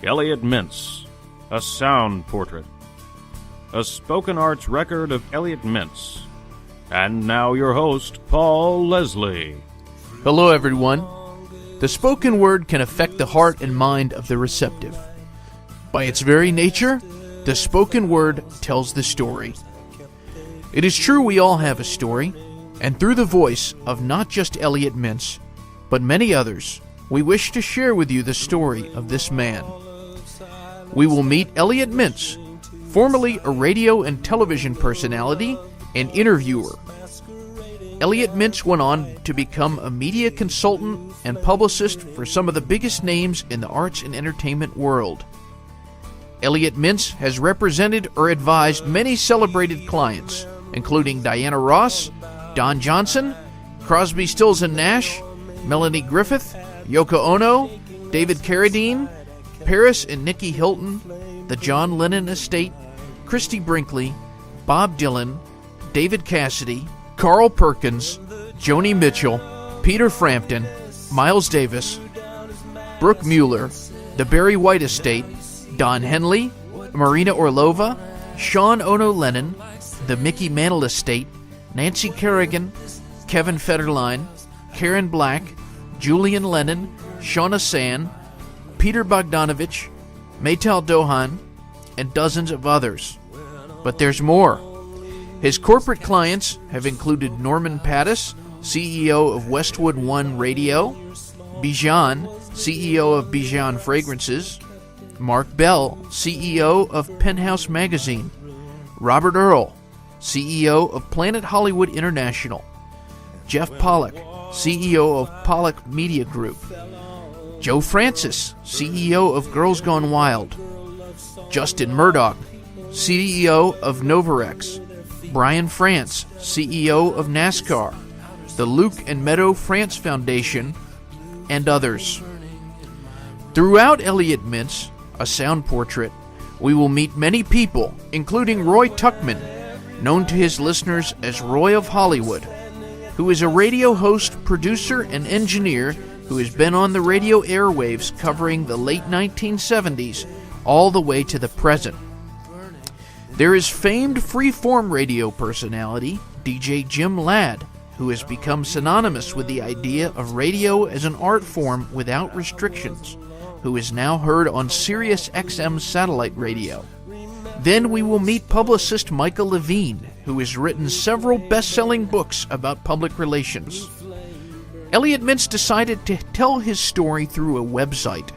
Elliot Mintz, a sound portrait. A spoken arts record of Elliot Mintz. And now your host, Paul Leslie. Hello, everyone. The spoken word can affect the heart and mind of the receptive. By its very nature, the spoken word tells the story. It is true we all have a story, and through the voice of not just Elliot Mintz, but many others, we wish to share with you the story of this man. We will meet Elliot Mintz, formerly a radio and television personality and interviewer. Elliot Mintz went on to become a media consultant and publicist for some of the biggest names in the arts and entertainment world. Elliot Mintz has represented or advised many celebrated clients, including Diana Ross, Don Johnson, Crosby, Stills and Nash, Melanie Griffith, Yoko Ono, David Carradine, Paris and Nikki Hilton, the John Lennon Estate, Christy Brinkley, Bob Dylan, David Cassidy, Carl Perkins, Joni Mitchell, Peter Frampton, Miles Davis, Brooke Mueller, the Barry White Estate, Don Henley, Marina Orlova, Sean Ono Lennon, the Mickey Mantle Estate, Nancy Kerrigan, Kevin Federline, Karen Black, Julian Lennon, Shauna Sand, Peter Bogdanovich, Maytal Dohan, and dozens of others. But there's more. His corporate clients have included Norman Pattis, CEO of Westwood One Radio, Bijan, CEO of Bijan Fragrances, Mark Bell, CEO of Penthouse Magazine, Robert Earl, CEO of Planet Hollywood International, Jeff Pollack, CEO of Pollack Media Group, Joe Francis, CEO of Girls Gone Wild, Justin Murdoch, CEO of Novarex, Brian France, CEO of NASCAR, the Luke and Meadow France Foundation, and others. Throughout Elliot Mintz, a sound portrait, we will meet many people, including Roy Tuckman, known to his listeners as Roy of Hollywood, who is a radio host, producer, and engineer who has been on the radio airwaves covering the late 1970s all the way to the present. There is famed free-form radio personality, DJ Jim Ladd, who has become synonymous with the idea of radio as an art form without restrictions, who is now heard on Sirius XM satellite radio. Then we will meet publicist Michael Levine, who has written several best-selling books about public relations. Elliot Mintz decided to tell his story through a website,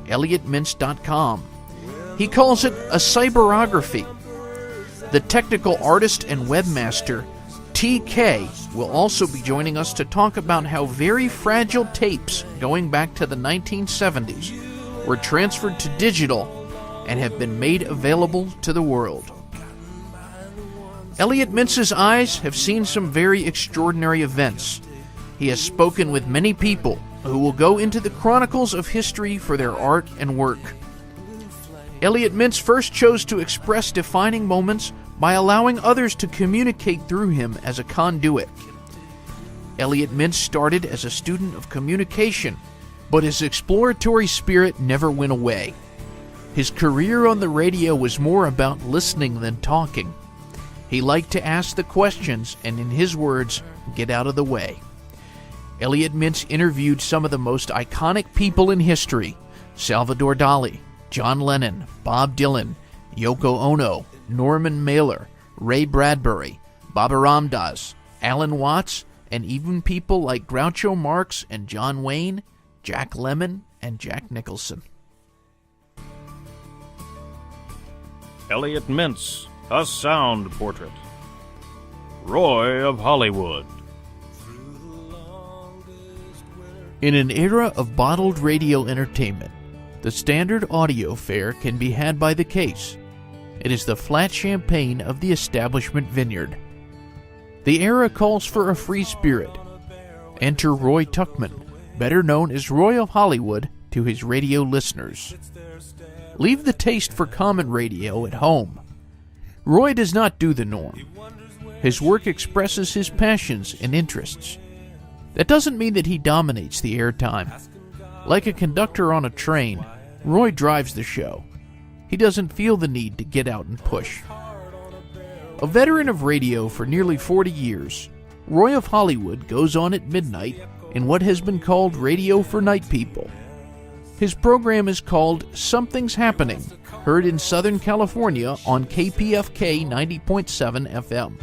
Elliottments.com. He calls it a cyberography. The technical artist and webmaster, TK, will also be joining us to talk about how very fragile tapes going back to the 1970s were transferred to digital and have been made available to the world. Elliot Mintz's eyes have seen some very extraordinary events. He has spoken with many people who will go into the chronicles of history for their art and work. Elliot Mintz first chose to express defining moments by allowing others to communicate through him as a conduit. Elliot Mintz started as a student of communication, but his exploratory spirit never went away. His career on the radio was more about listening than talking. He liked to ask the questions and, in his words, get out of the way. Elliot Mintz interviewed some of the most iconic people in history: Salvador Dali, John Lennon, Bob Dylan, Yoko Ono, Norman Mailer, Ray Bradbury, Baba Ram Dass, Alan Watts, and even people like Groucho Marx and John Wayne, Jack Lemmon, and Jack Nicholson. Elliot Mintz, a sound portrait. Roy of Hollywood. In an era of bottled radio entertainment, the standard audio fare can be had by the case. It is the flat champagne of the establishment vineyard. The era calls for a free spirit. Enter Roy Tuckman, better known as Roy of Hollywood to his radio listeners. Leave the taste for common radio at home. Roy does not do the norm. His work expresses his passions and interests. That doesn't mean that he dominates the airtime. Like a conductor on a train, Roy drives the show. He doesn't feel the need to get out and push. A veteran of radio for nearly 40 years, Roy of Hollywood goes on at midnight in what has been called radio for night people. His program is called Something's Happening, heard in Southern California on KPFK 90.7 FM.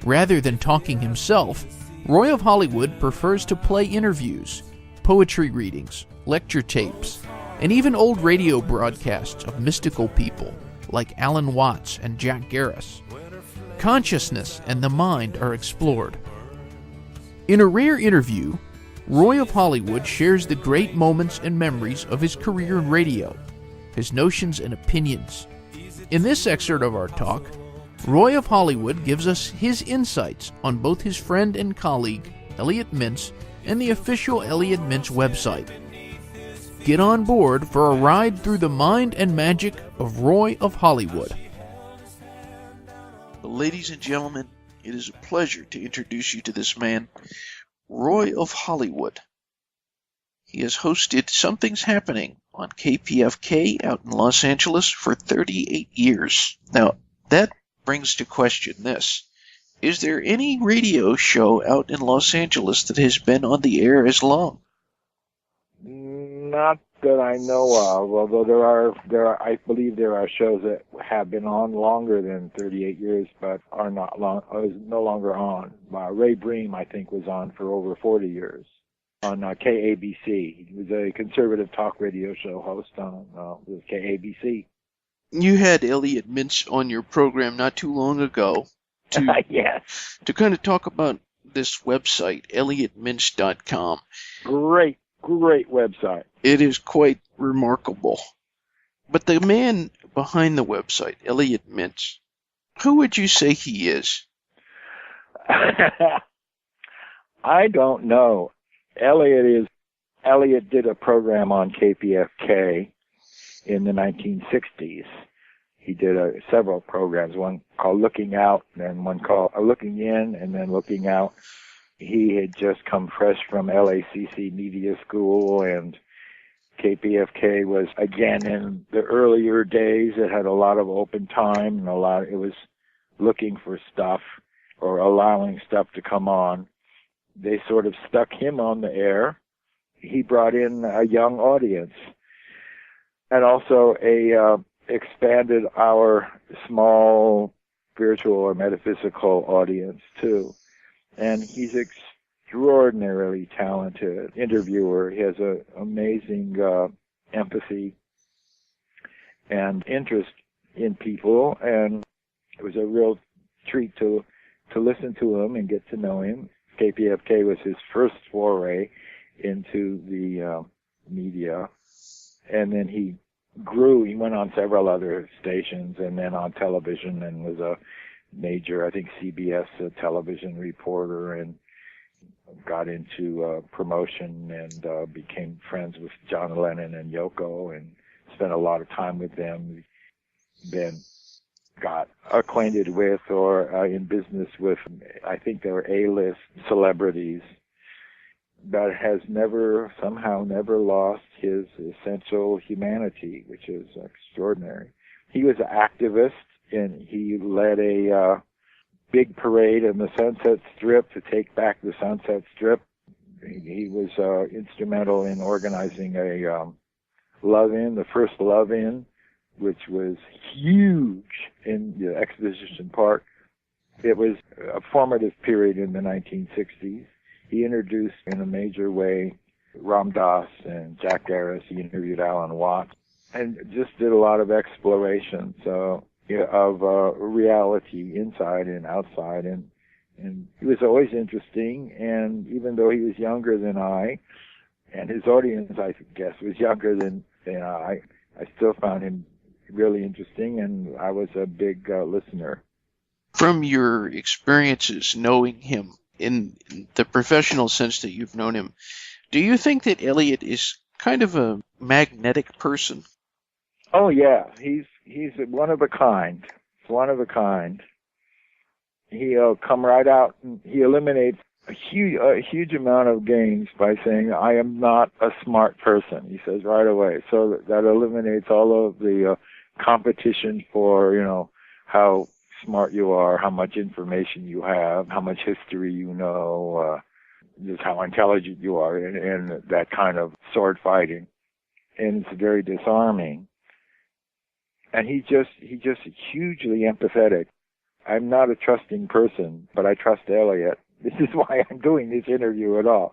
Rather than talking himself, Roy of Hollywood prefers to play interviews, poetry readings, lecture tapes, and even old radio broadcasts of mystical people like Alan Watts and Jack Garris. Consciousness and the mind are explored. In a rare interview, Roy of Hollywood shares the great moments and memories of his career in radio, his notions and opinions. In this excerpt of our talk, Roy of Hollywood gives us his insights on both his friend and colleague, Elliot Mintz, and the official Elliottments website. Get on board for a ride through the mind and magic of Roy of Hollywood. Ladies and gentlemen, it is a pleasure to introduce you to this man, Roy of Hollywood. He has hosted Something's Happening on KPFK out in Los Angeles for 38 years. Now, that brings to question this. Is there any radio show out in Los Angeles that has been on the air as long? Not that I know of, although I believe there are shows that have been on longer than 38 years, but are not long, is no longer on. Ray Bream, I think, was on for over 40 years on KABC. He was a conservative talk radio show host on KABC. You had Elliot Mintz on your program not too long ago yes, to kind of talk about this website, Elliottments.com. Great website. It is quite remarkable. But the man behind the website, Elliot Mintz, who would you say he is? I don't know. Elliot did a program on KPFK in the 1960s. He did several programs, one called Looking Out, and one called Looking In, and then Looking Out. He had just come fresh from LACC Media School, and KPFK was, again, in the earlier days, it had a lot of open time, and it was looking for stuff or allowing stuff to come on. They sort of stuck him on the air. He brought in a young audience, and also expanded our small spiritual or metaphysical audience, too. And he's extraordinarily talented interviewer. He has an amazing empathy and interest in people, and it was a real treat to listen to him and get to know him. KPFK was his first foray into the media, and then he grew. He went on several other stations and then on television, and was a major, I think, CBS television reporter, and got into promotion and became friends with John Lennon and Yoko, and spent a lot of time with them. Then got acquainted with or in business with, I think they were A-list celebrities, but has somehow never lost his essential humanity, which is extraordinary. He was an activist, and he led a big parade in the Sunset Strip to take back the Sunset Strip. He was instrumental in organizing a love-in, the first love-in, which was huge in the Exposition Park. It was a formative period in the 1960s. He introduced in a major way Ram Dass and Jack Garris. He interviewed Alan Watts, and just did a lot of exploration of reality inside and outside. And he was always interesting, and even though he was younger than I, and his audience, I guess, was younger than I still found him really interesting, and I was a big listener. From your experiences knowing him, in the professional sense that you've known him, do you think that Elliot is kind of a magnetic person? Oh, yeah. He's one of a kind. One of a kind. He'll come right out, and he eliminates a huge amount of gains by saying, I am not a smart person, he says right away. So that eliminates all of the competition for, how smart you are, how much information you have, how much history you know, just how intelligent you are in that kind of sword fighting. And it's very disarming. And he's just hugely empathetic. I'm not a trusting person, but I trust Elliot. This is why I'm doing this interview at all.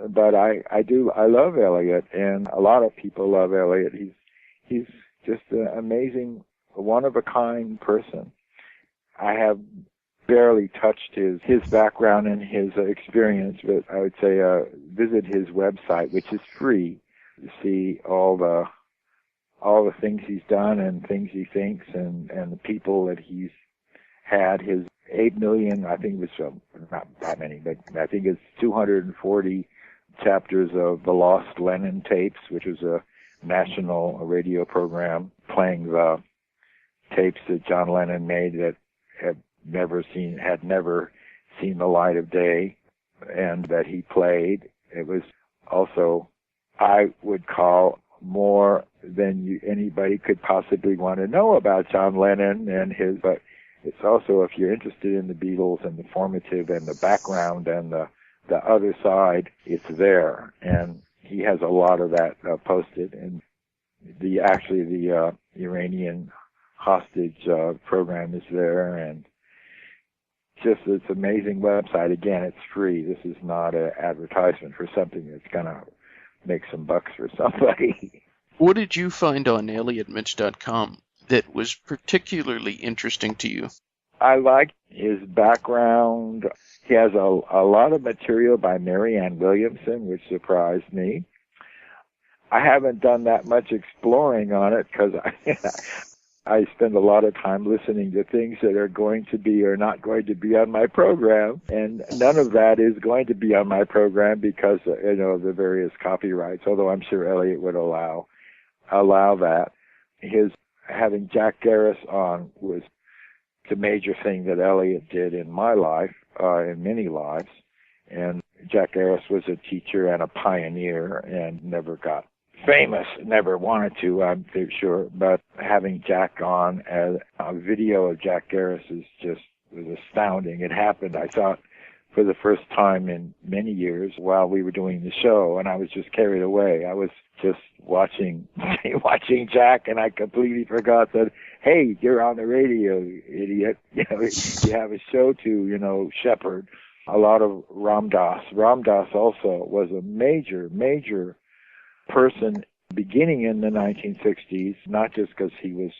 But I love Elliot, and a lot of people love Elliot. He's just an amazing, one-of-a-kind person. I have barely touched his background and his experience, but I would say visit his website, which is free, to see all the things he's done and things he thinks and the people that he's had. His 8 million, I think it was not that many, but I think it's 240 chapters of the Lost Lenin tapes, which was a national radio program playing the tapes that John Lennon made that had never seen the light of day, and that he played. It was also, I would call, more than anybody could possibly want to know about John Lennon and his, but it's also, if you're interested in the Beatles and the formative and the background and the other side, it's there. And he has a lot of that posted. And the Iranian hostage program is there, and just it's an amazing website. Again, it's free. This is not an advertisement for something that's going to make some bucks for somebody. What did you find on Elliottments.com that was particularly interesting to you? I like his background. He has a lot of material by Marianne Williamson, which surprised me. I haven't done that much exploring on it because I spend a lot of time listening to things that are going to be or not going to be on my program, and none of that is going to be on my program because of the various copyrights, although I'm sure Elliot would allow that. His having Jack Garris on was the major thing that Elliot did in my life, in many lives. And Jack Garris was a teacher and a pioneer and never got famous, never wanted to, I'm sure. But having Jack on, as a video of Jack Garris was astounding. It happened, I thought, for the first time in many years while we were doing the show, and I was just carried away. I was just watching Jack, and I completely forgot that, hey, you're on the radio, idiot. You have a show to, shepherd. A lot of Ram Dass. Ram Dass also was a major person beginning in the 1960s, not just because he was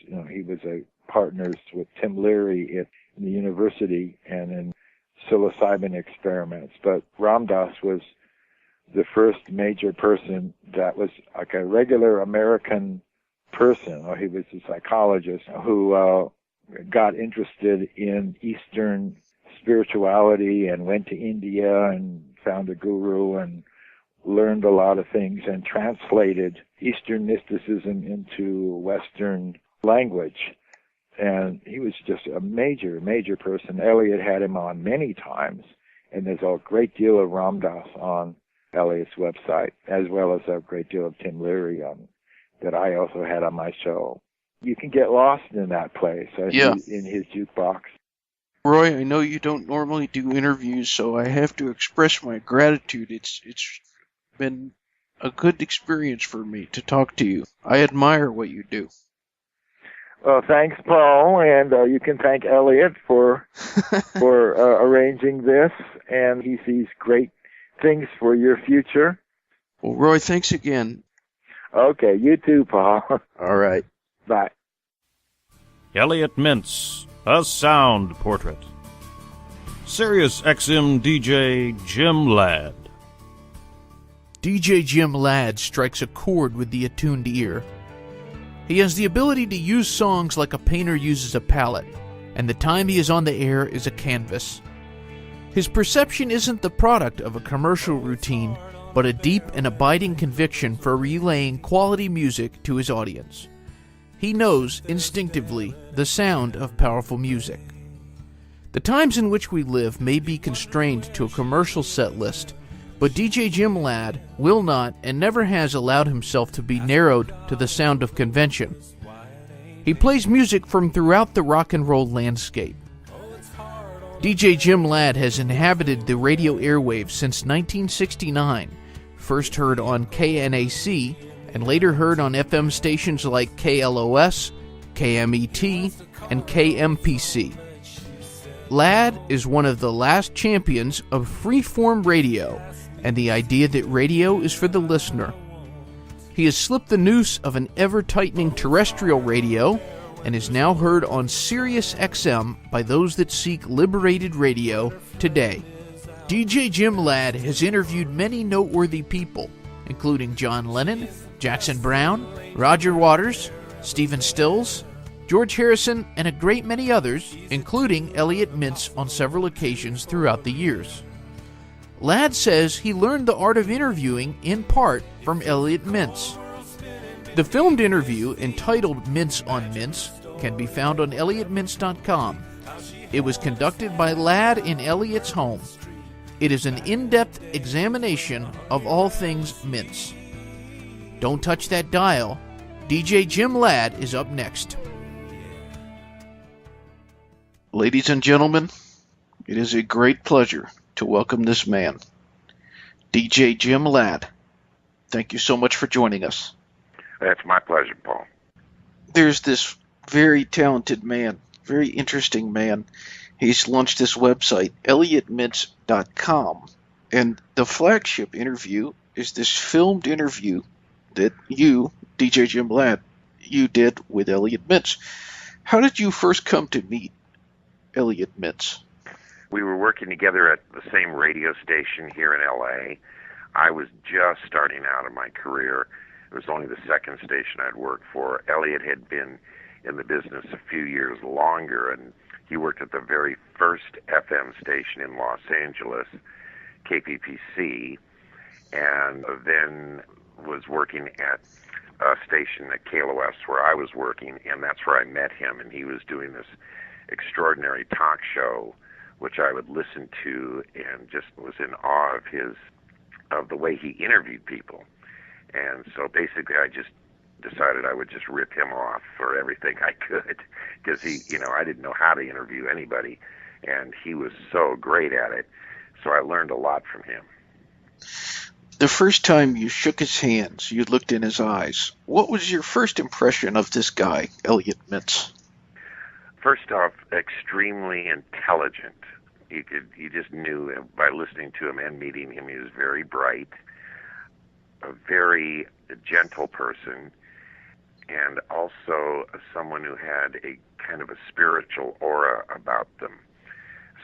a partners with Tim Leary at the university and in psilocybin experiments, but Ram Dass was the first major person that was like a regular American person, or he was a psychologist who got interested in Eastern spirituality and went to India and found a guru and learned a lot of things and translated Eastern mysticism into Western language. And he was just a major person. Elliot had him on many times, and there's a great deal of Ram Dass on Elliot's website, as well as a great deal of Tim Leary that I also had on my show. You can get lost in that place, in his jukebox. Roy, I know you don't normally do interviews, so I have to express my gratitude. It's been a good experience for me to talk to you. I admire what you do. Well, thanks, Paul, and you can thank Elliot for arranging this, and he sees great things for your future. Well, Roy, thanks again. Okay, you too, Paul. All right. Bye. Elliot Mintz, A Sound Portrait. Sirius XM DJ Jim Ladd. DJ Jim Ladd strikes a chord with the attuned ear. He has the ability to use songs like a painter uses a palette, and the time he is on the air is a canvas. His perception isn't the product of a commercial routine, but a deep and abiding conviction for relaying quality music to his audience. He knows, instinctively, the sound of powerful music. The times in which we live may be constrained to a commercial set list, but DJ Jim Ladd will not and never has allowed himself to be narrowed to the sound of convention. He plays music from throughout the rock and roll landscape. DJ Jim Ladd has inhabited the radio airwaves since 1969, first heard on KNAC and later heard on FM stations like KLOS, KMET, and KMPC. Ladd is one of the last champions of freeform radio and the idea that radio is for the listener. He has slipped the noose of an ever-tightening terrestrial radio and is now heard on Sirius XM by those that seek liberated radio today. DJ Jim Ladd has interviewed many noteworthy people, including John Lennon, Jackson Browne, Roger Waters, Stephen Stills, George Harrison, and a great many others, including Elliot Mintz on several occasions throughout the years. Ladd says he learned the art of interviewing in part from Elliot Mintz. The filmed interview, entitled Mintz on Mintz, can be found on Elliottments.com. It was conducted by Ladd in Elliot's home. It is an in-depth examination of all things Mintz. Don't touch that dial. DJ Jim Ladd is up next. Ladies and gentlemen, it is a great pleasure to welcome this man, DJ Jim Ladd. Thank you so much for joining us. That's my pleasure, Paul. There's this very talented man, very interesting man. He's launched this website, Elliottments.com, and the flagship interview is this filmed interview that you, DJ Jim Ladd, you did with Elliot Mintz. How did you first come to meet Elliot Mintz? We were working together at the same radio station here in L.A. I was just starting out in my career. It was only the second station I'd worked for. Elliot had been in the business a few years longer, and he worked at the very first FM station in Los Angeles, KPPC, and then was working at a station at KLOS where I was working, and that's where I met him, and he was doing this extraordinary talk show, which I would listen to and just was in awe of the way he interviewed people. And so basically I just decided I would just rip him off for everything I could, because I didn't know how to interview anybody, and he was so great at it. So I learned a lot from him. The first time you shook his hands, you looked in his eyes. What was your first impression of this guy, Elliot Mintz? First off, extremely intelligent. You just knew by listening to him and meeting him, he was very bright, a very gentle person, and also someone who had a kind of a spiritual aura about them.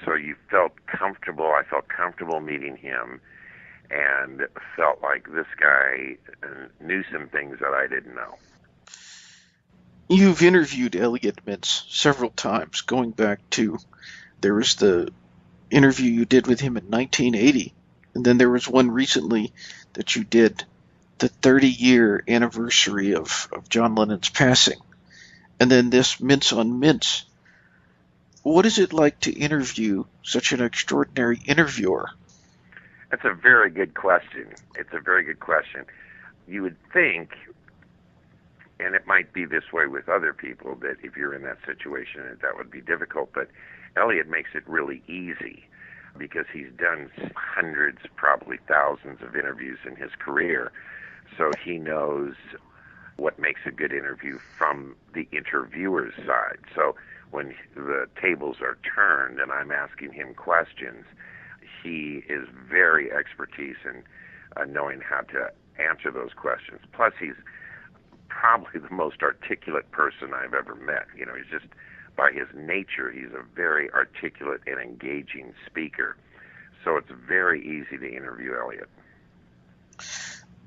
So you felt comfortable. I felt comfortable meeting him and felt like this guy knew some things that I didn't know. You've interviewed Elliot Mintz several times, going back to, there was the interview you did with him in 1980, and then there was one recently that you did, the 30-year anniversary of John Lennon's passing, and then this Mintz on Mintz. What is it like to interview such an extraordinary interviewer? That's a very good question. It's a very good question. You would think, and it might be this way with other people, that if you're in that situation, that would be difficult. But Elliot makes it really easy because he's done hundreds, probably thousands of interviews in his career. So he knows what makes a good interview from the interviewer's side. So when the tables are turned and I'm asking him questions, he is very expertise in knowing how to answer those questions. Plus, he's probably the most articulate person I've ever met. He's just, by his nature, he's a very articulate and engaging speaker. So it's very easy to interview Elliot.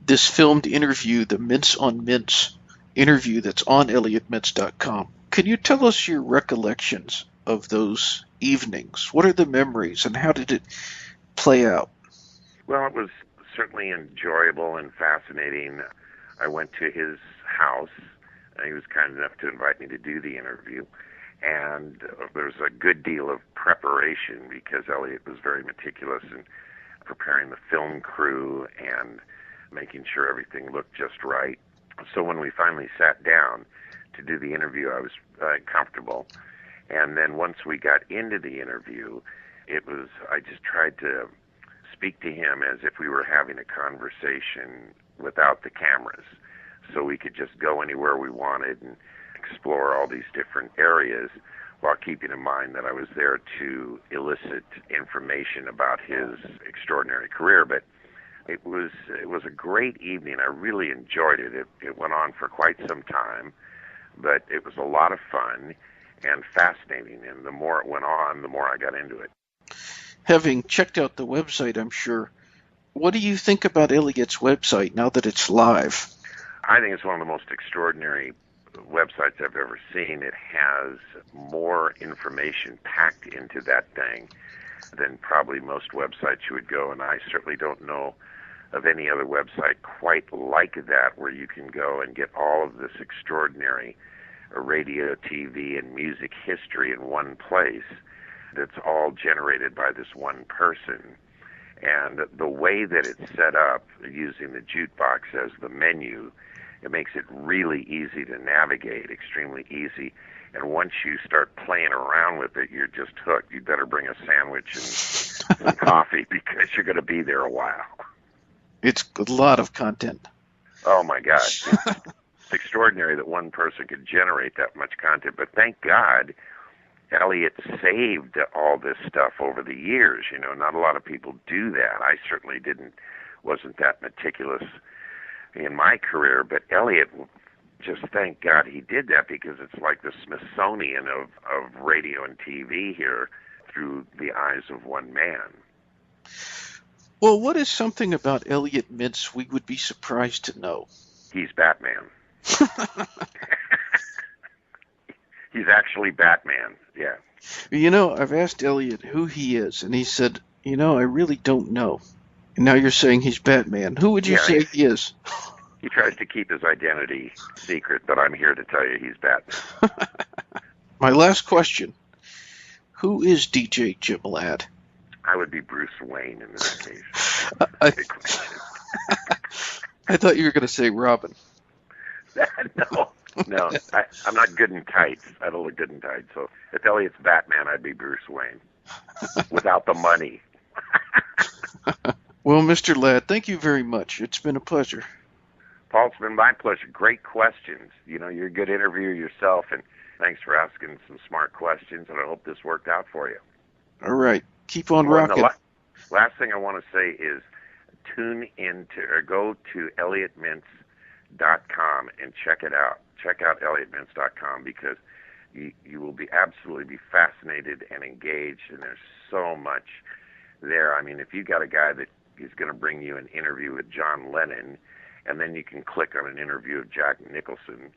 This filmed interview, the Mintz on Mintz interview that's on Elliottments.com, can you tell us your recollections of those evenings? What are the memories, and how did it play out? Well, it was certainly enjoyable and fascinating. I went to his house. He was kind enough to invite me to do the interview. and there was a good deal of preparation because Elliot was very meticulous in preparing the film crew and making sure everything looked just right. So when we finally sat down to do the interview, I was comfortable. And then once we got into the interview, I just tried to speak to him as if we were having a conversation without the cameras. So we could just go anywhere we wanted and explore all these different areas while keeping in mind that I was there to elicit information about his extraordinary career. But it was a great evening. I really enjoyed it. It went on for quite some time, but it was a lot of fun and fascinating. And the more it went on, the more I got into it. Having checked out the website, I'm sure, what do you think about Elliot's website now that it's live? I think it's one of the most extraordinary websites I've ever seen. It has more information packed into that thing than probably most websites you would go, and I certainly don't know of any other website quite like that where you can go and get all of this extraordinary radio, TV, and music history in one place that's all generated by this one person. And the way that it's set up, using the jukebox as the menu, it makes it really easy to navigate, extremely easy. And once you start playing around with it, you're just hooked. You better bring a sandwich and some coffee because you're going to be there a while. It's a lot of content. Oh, my gosh. It's extraordinary that one person could generate that much content. But thank God Elliot saved all this stuff over the years. You know, not a lot of people do that. I certainly wasn't that meticulous in my career, but Elliot, just thank God he did that, because it's like the Smithsonian of radio and TV here through the eyes of one man. Well, what is something about Elliot Mintz we would be surprised to know? He's Batman. He's actually Batman, yeah. You know, I've asked Elliot who he is, and he said, I really don't know. And now you're saying he's Batman. Who would you say he is? He tries to keep his identity secret, but I'm here to tell you he's Batman. My last question. Who is DJ Jim Ladd? I would be Bruce Wayne in this case. I thought you were going to say Robin. No, I'm not good in tights. I don't look good in tights. So if Elliot's Batman, I'd be Bruce Wayne without the money. Well, Mr. Ladd, thank you very much. It's been a pleasure. Paul, it's been my pleasure. Great questions. You're a good interviewer yourself, and thanks for asking some smart questions, and I hope this worked out for you. All right. Keep on rocking. Last thing I want to say is go to Elliottments.com and check it out. Check out Elliottments.com, because you will absolutely be fascinated and engaged, and there's so much there. I mean, if you got a guy that is going to bring you an interview with John Lennon, and then you can click on an interview of Jack Nicholson,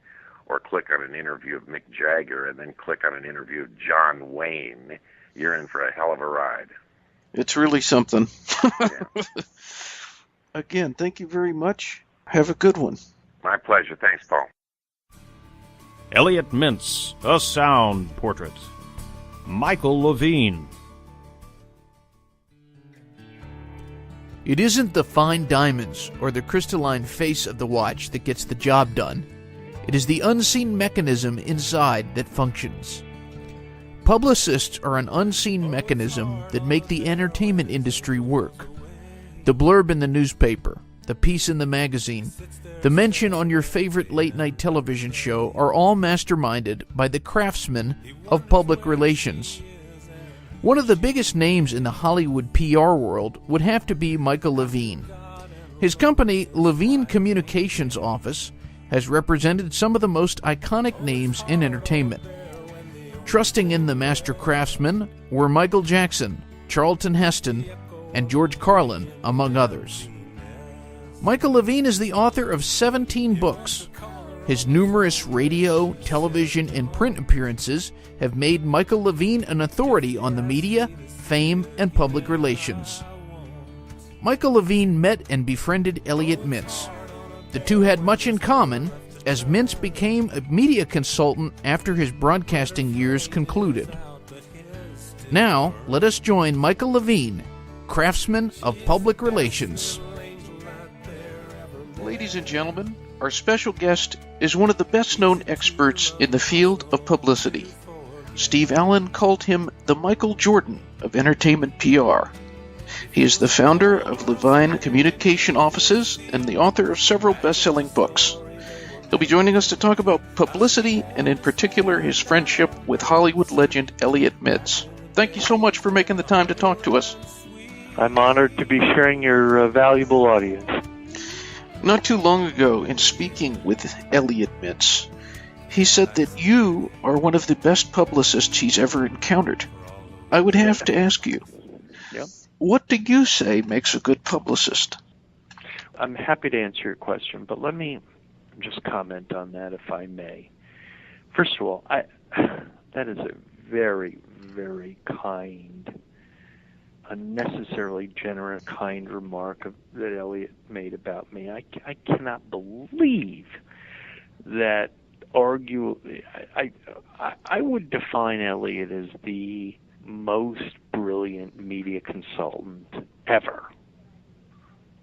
or click on an interview of Mick Jagger, and then click on an interview of John Wayne, you're in for a hell of a ride. It's really something. Yeah. Again, thank you very much. Have a good one. My pleasure. Thanks, Paul. Elliot Mintz, A Sound Portrait. Michael Levine. It isn't the fine diamonds or the crystalline face of the watch that gets the job done. It is the unseen mechanism inside that functions. Publicists are an unseen mechanism that make the entertainment industry work. The blurb in the newspaper, the piece in the magazine, the mention on your favorite late-night television show are all masterminded by the craftsmen of public relations. One of the biggest names in the Hollywood PR world would have to be Michael Levine. His company, Levine Communications Office, has represented some of the most iconic names in entertainment. Trusting in the master craftsmen were Michael Jackson, Charlton Heston, and George Carlin, among others. Michael Levine is the author of 17 books. His numerous radio, television, and print appearances have made Michael Levine an authority on the media, fame, and public relations. Michael Levine met and befriended Elliot Mintz. The two had much in common, as Mintz became a media consultant after his broadcasting years concluded. Now, let us join Michael Levine, craftsman of public relations. Ladies and gentlemen, our special guest is one of the best-known experts in the field of publicity. Steve Allen called him the Michael Jordan of entertainment PR. He is the founder of Levine Communication Offices and the author of several best-selling books. He'll be joining us to talk about publicity and in particular his friendship with Hollywood legend Elliot Mintz. Thank you so much for making the time to talk to us. I'm honored to be sharing your valuable audience. Not too long ago, in speaking with Elliot Mintz, he said that you are one of the best publicists he's ever encountered. I would have to ask you, what do you say makes a good publicist? I'm happy to answer your question, but let me just comment on that if I may. First of all, that is a very, very kind, unnecessarily generous, kind remark that Elliot made about me. I cannot believe that I would define Elliot as the most brilliant media consultant ever.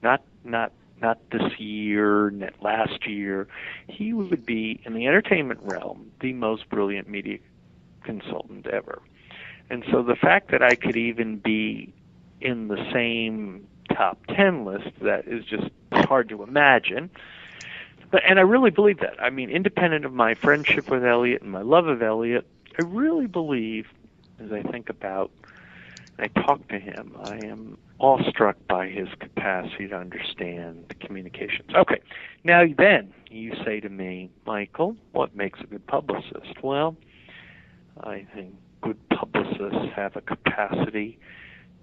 Not this year, not last year. He would be, in the entertainment realm, the most brilliant media consultant ever. And so the fact that I could even be in the same top 10 list, that is just hard to imagine. And I really believe that. I mean, independent of my friendship with Elliot and my love of Elliot, I really believe, as I think about and I talk to him, I am awestruck by his capacity to understand communications. Okay, now then, you say to me, Michael, what makes a good publicist? Well, I think good publicists have a capacity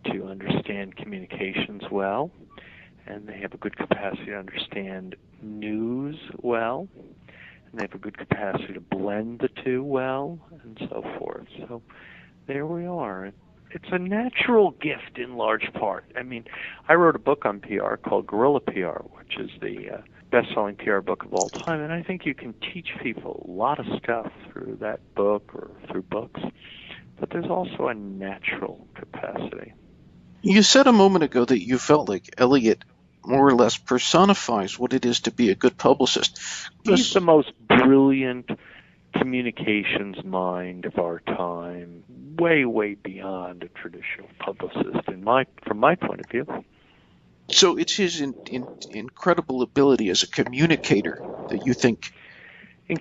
to understand communications well, and they have a good capacity to understand news well, and they have a good capacity to blend the two well, and so forth. So there we are. It's a natural gift in large part. I mean, I wrote a book on PR called Guerrilla PR, which is the best-selling PR book of all time, and I think you can teach people a lot of stuff through that book or through books, but there's also a natural capacity. You said a moment ago that you felt like Elliot more or less personifies what it is to be a good publicist. He's the most brilliant communications mind of our time, way, way beyond a traditional publicist, from my point of view. So it's his incredible ability as a communicator that you think... An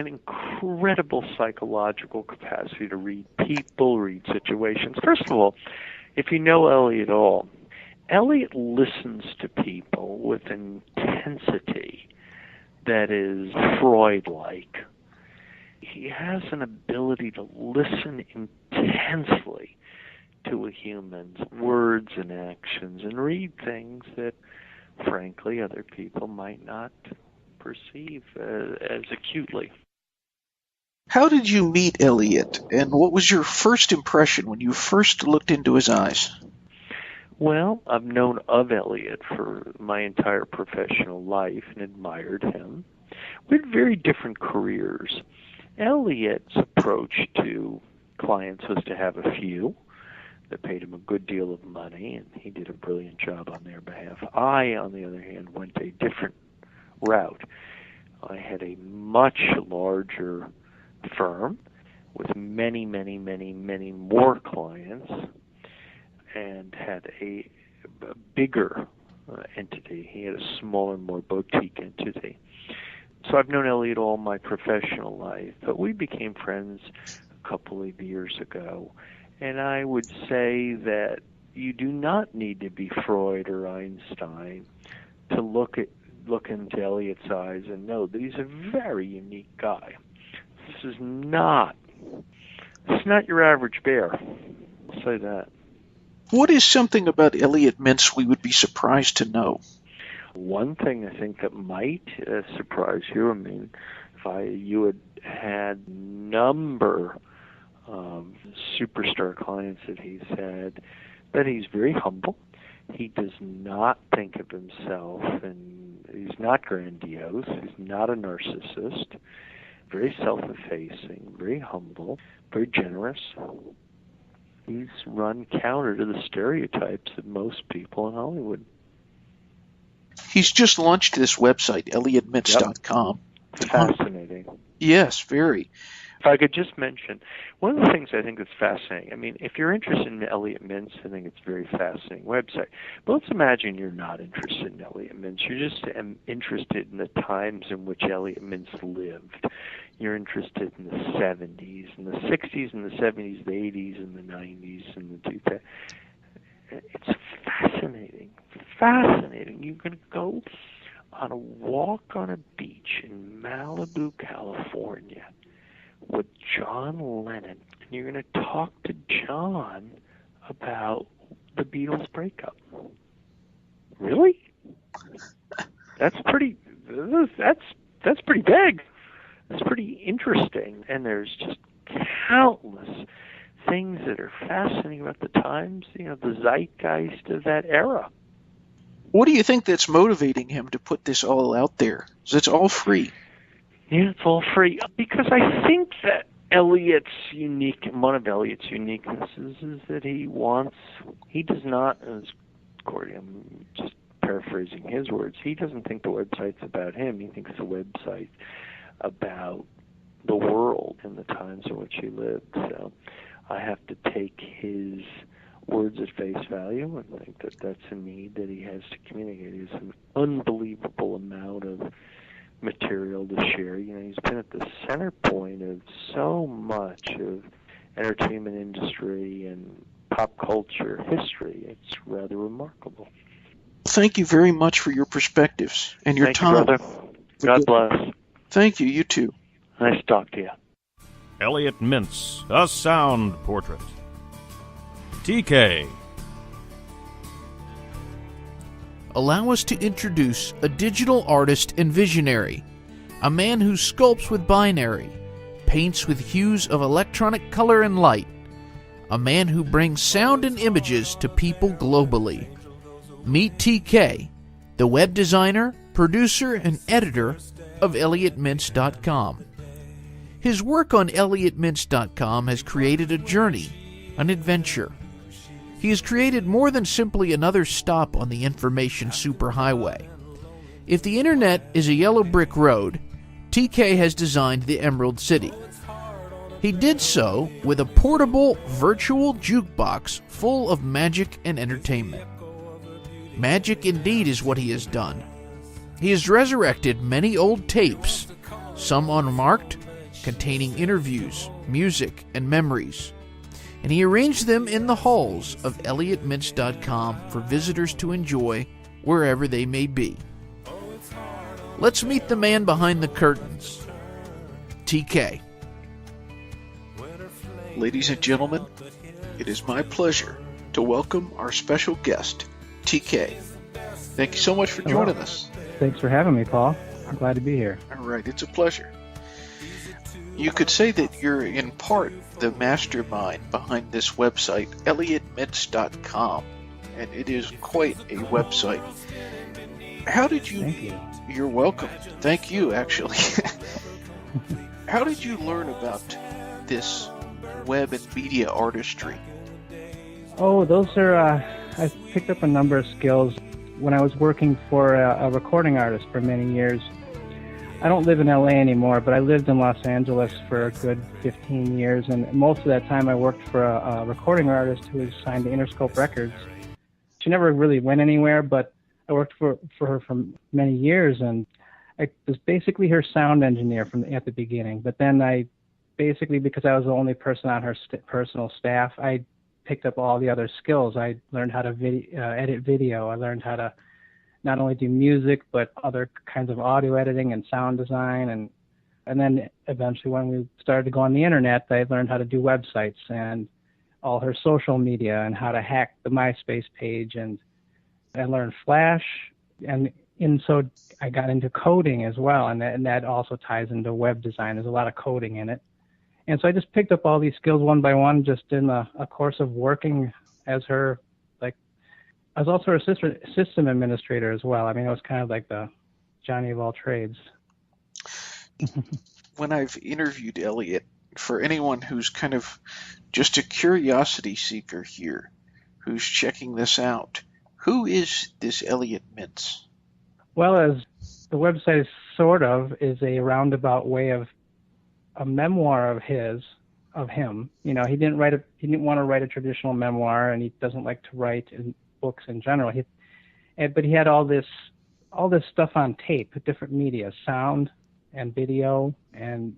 incredible psychological capacity to read people, read situations. First of all, if you know Elliot at all, Elliot listens to people with an intensity that is Freud-like. He has an ability to listen intensely to a human's words and actions and read things that, frankly, other people might not perceive as acutely. How did you meet Elliot, and what was your first impression when you first looked into his eyes? Well, I've known of Elliot for my entire professional life and admired him. We had very different careers. Elliot's approach to clients was to have a few that paid him a good deal of money, and he did a brilliant job on their behalf. I, on the other hand, went a different route. I had a much larger firm with many, many, many, many more clients and had a bigger entity. He had a smaller, more boutique entity. So I've known Elliot all my professional life, but we became friends a couple of years ago. And I would say that you do not need to be Freud or Einstein to look into Elliot's eyes and know that he's a very unique guy. This is not your average bear. I'll say that. What is something about Elliot Mintz we would be surprised to know? One thing I think that might surprise you, I mean, if you had number of superstar clients that he's had, that he's very humble. He does not think of himself in He's not grandiose. He's not a narcissist. Very self-effacing, very humble, very generous. He's run counter to the stereotypes of most people in Hollywood. He's just launched this website, Elliottments.com. Fascinating. Yes, very. If I could just mention, one of the things I think that's fascinating, I mean, if you're interested in Elliot Mintz, I think it's a very fascinating website. But let's imagine you're not interested in Elliot Mintz. You're just interested in the times in which Elliot Mintz lived. You're interested in the 70s, and the 60s, and the 70s, the 80s, and the 90s, and the 2000s. It's fascinating. Fascinating. You can go on a walk on a beach in Malibu, California, with John Lennon, and you're going to talk to John about the Beatles breakup. Really? That's pretty big. It's pretty interesting, and there's just countless things that are fascinating about the times, the zeitgeist of that era. What do you think that's motivating him to put this all out there? 'Cause it's all free. Yeah, it's all free. Because I think that one of Eliot's uniquenesses is that he does not, as Corey, I'm just paraphrasing his words, he doesn't think the website's about him. He thinks the website's about the world and the times in which he lived. So I have to take his words at face value and think that that's a need that he has to communicate. He has an unbelievable amount of material to share. He's been at the center point of so much of entertainment industry and pop culture history. It's rather remarkable. Thank you very much for your perspectives and your time. Thank you, brother. God bless. Thank you. You too. Nice to talk to you. Elliot Mintz, A Sound Portrait. TK. Allow us to introduce a digital artist and visionary, a man who sculpts with binary, paints with hues of electronic color and light, a man who brings sound and images to people globally. Meet TK, the web designer, producer, and editor of Elliottments.com. His work on Elliottments.com has created a journey, an adventure. He has created more than simply another stop on the information superhighway. If the internet is a yellow brick road, TK has designed the Emerald City. He did so with a portable virtual jukebox full of magic and entertainment. Magic indeed is what he has done. He has resurrected many old tapes, some unmarked, containing interviews, music, and memories, and he arranged them in the halls of Elliottments.com for visitors to enjoy wherever they may be. Let's meet the man behind the curtains, TK. Ladies and gentlemen, it is my pleasure to welcome our special guest, TK. Thank you so much for joining us. Thanks for having me, Paul. I'm glad to be here. All right, it's a pleasure. You could say that you're in part the mastermind behind this website, Elliottments.com, and it is quite a website. How did you... Thank you. You're welcome. Thank you, actually. How did you learn about this web and media artistry? Oh, those are... I picked up a number of skills when I was working for a recording artist for many years. I don't live in LA anymore, but I lived in Los Angeles for a good 15 years, and most of that time I worked for a recording artist who was signed to Interscope Records. She never really went anywhere, but I worked for her for many years, and I was basically her sound engineer at the beginning. But then because I was the only person on her personal staff, I picked up all the other skills. I learned how to edit video. I learned how to not only do music, but other kinds of audio editing and sound design. And then eventually when we started to go on the internet, I learned how to do websites and all her social media and how to hack the MySpace page. And I learned Flash. And so I got into coding as well. And that also ties into web design. There's a lot of coding in it. And so I just picked up all these skills one by one, just in a course of working as her, I was also a system administrator as well. I mean, it was kind of like the Johnny of all trades. When I've interviewed Elliot, for anyone who's kind of just a curiosity seeker here, who's checking this out, who is this Elliot Mintz? Well, as the website is a roundabout way of a memoir of him. You know, he didn't want to write a traditional memoir, and he doesn't like to write in books in general. But he had all this stuff on tape, different media, sound and video and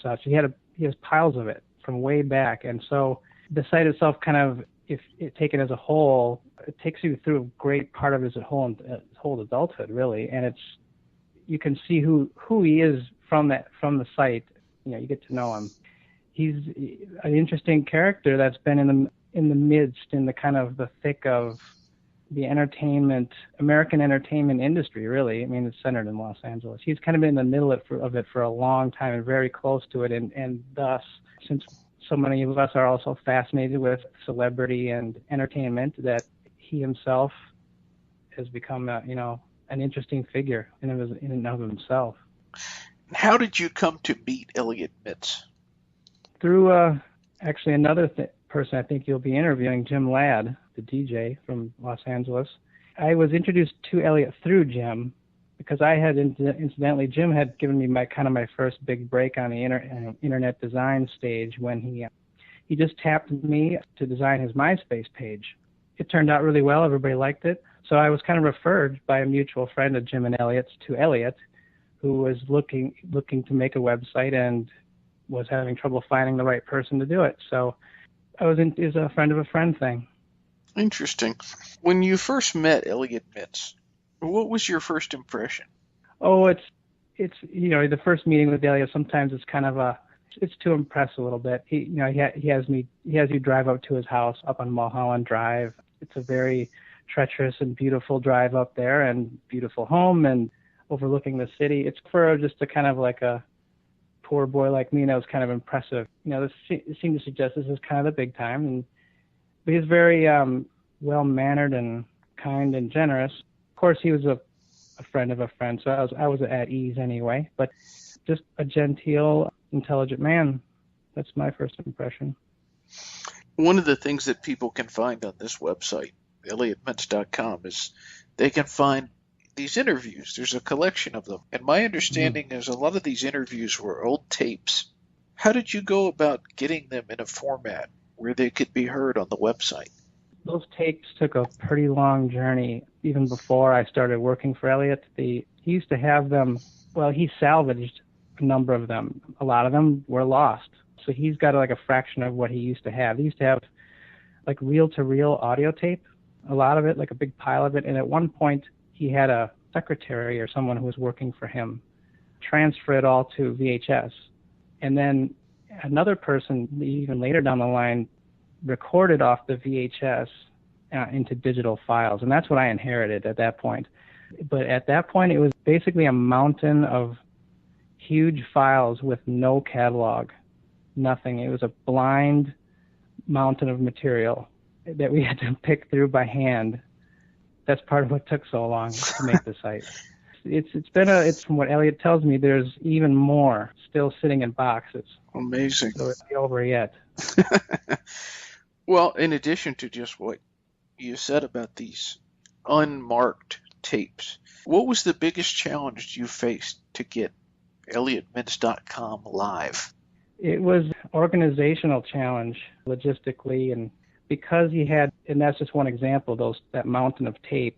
such. He has piles of it from way back, and so the site itself, kind of, if it taken as a whole, it takes you through a great part of his whole adulthood, really, and you can see who he is from the site. You know, you get to know him. He's an interesting character that's been in the midst, in the kind of the thick of the American entertainment industry, really. I mean, it's centered in Los Angeles. He's kind of been in the middle of it for a long time and very close to it. And thus, since so many of us are also fascinated with celebrity and entertainment, that he himself has become, an interesting figure in and of himself. How did you come to meet Elliot Mintz? Through actually another person I think you'll be interviewing, Jim Ladd, the DJ from Los Angeles. I was introduced to Elliot through Jim because I had, incidentally, Jim had given me my first big break on the internet design stage when he just tapped me to design his MySpace page. It turned out really well. Everybody liked it. So I was kind of referred by a mutual friend of Jim and Elliot's to Elliot, who was looking to make a website and was having trouble finding the right person to do it. So it was a friend of a friend thing. Interesting. When you first met Elliot Mintz, what was your first impression? Oh, it's the first meeting with Elliot. Sometimes it's kind of it's to impress a little bit. He has you drive up to his house up on Mulholland Drive. It's a very treacherous and beautiful drive up there, and beautiful home and overlooking the city. It's for just a kind of like a poor boy like me, that was kind of impressive. This seemed to suggest this is kind of the big time, but he's very well-mannered and kind and generous. Of course, he was a friend of a friend, so I was at ease anyway, but just a genteel, intelligent man. That's my first impression. One of the things that people can find on this website, Elliottments.com, is they can find these interviews. There's a collection of them. And my understanding is a lot of these interviews were old tapes. How did you go about getting them in a format where they could be heard on the website? Those tapes took a pretty long journey. Even before I started working for Elliot, he used to have them, well, he salvaged a number of them. A lot of them were lost. So he's got like a fraction of what he used to have. He used to have like reel-to-reel audio tape, a lot of it, like a big pile of it. And at one point, he had a secretary or someone who was working for him transfer it all to VHS. And then another person, even later down the line, recorded off the VHS into digital files. And that's what I inherited at that point. But at that point, it was basically a mountain of huge files with no catalog, nothing. It was a blind mountain of material that we had to pick through by hand. That's part of what took so long to make the site. It's from what Elliot tells me, there's even more still sitting in boxes. Amazing. So it's not over yet. Well, in addition to just what you said about these unmarked tapes, what was the biggest challenge you faced to get Elliottments.com live? It was organizational challenge, logistically, and because he had, and that's just one example, that mountain of tape,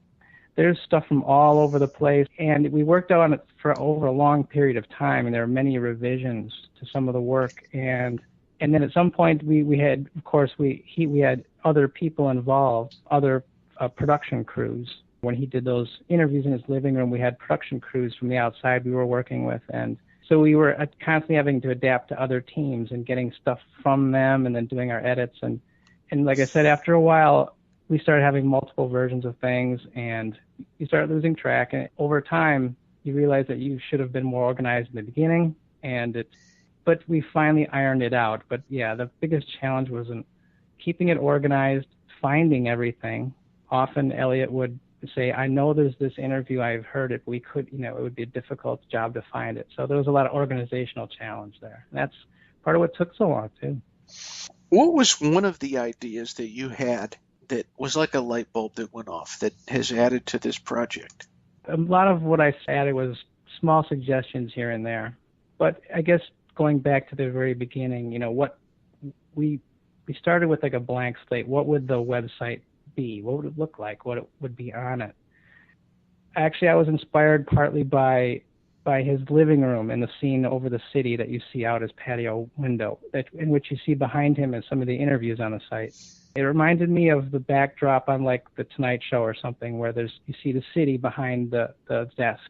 there's stuff from all over the place, and we worked on it for over a long period of time, and there were many revisions to some of the work, and then at some point we had, of course, we had other people involved, other production crews. When he did those interviews in his living room, we had production crews from the outside we were working with, and so we were constantly having to adapt to other teams and getting stuff from them and then doing our edits. And like I said, after a while, we started having multiple versions of things, and you start losing track. And over time, you realize that you should have been more organized in the beginning, but we finally ironed it out. But yeah, the biggest challenge was in keeping it organized, finding everything. Often Elliot would say, I know there's this interview, I've heard it, but we could, it would be a difficult job to find it. So there was a lot of organizational challenge there. And that's part of what took so long, too. What was one of the ideas that you had that was like a light bulb that went off that has added to this project? A lot of what I added was small suggestions here and there. But I guess going back to the very beginning, what we started with like a blank slate. What would the website be? What would it look like? What would be on it? Actually, I was inspired partly by his living room and the scene over the city that you see out his patio window, in which you see behind him in some of the interviews on the site. It reminded me of the backdrop on like The Tonight Show or something, where you see the city behind the desk,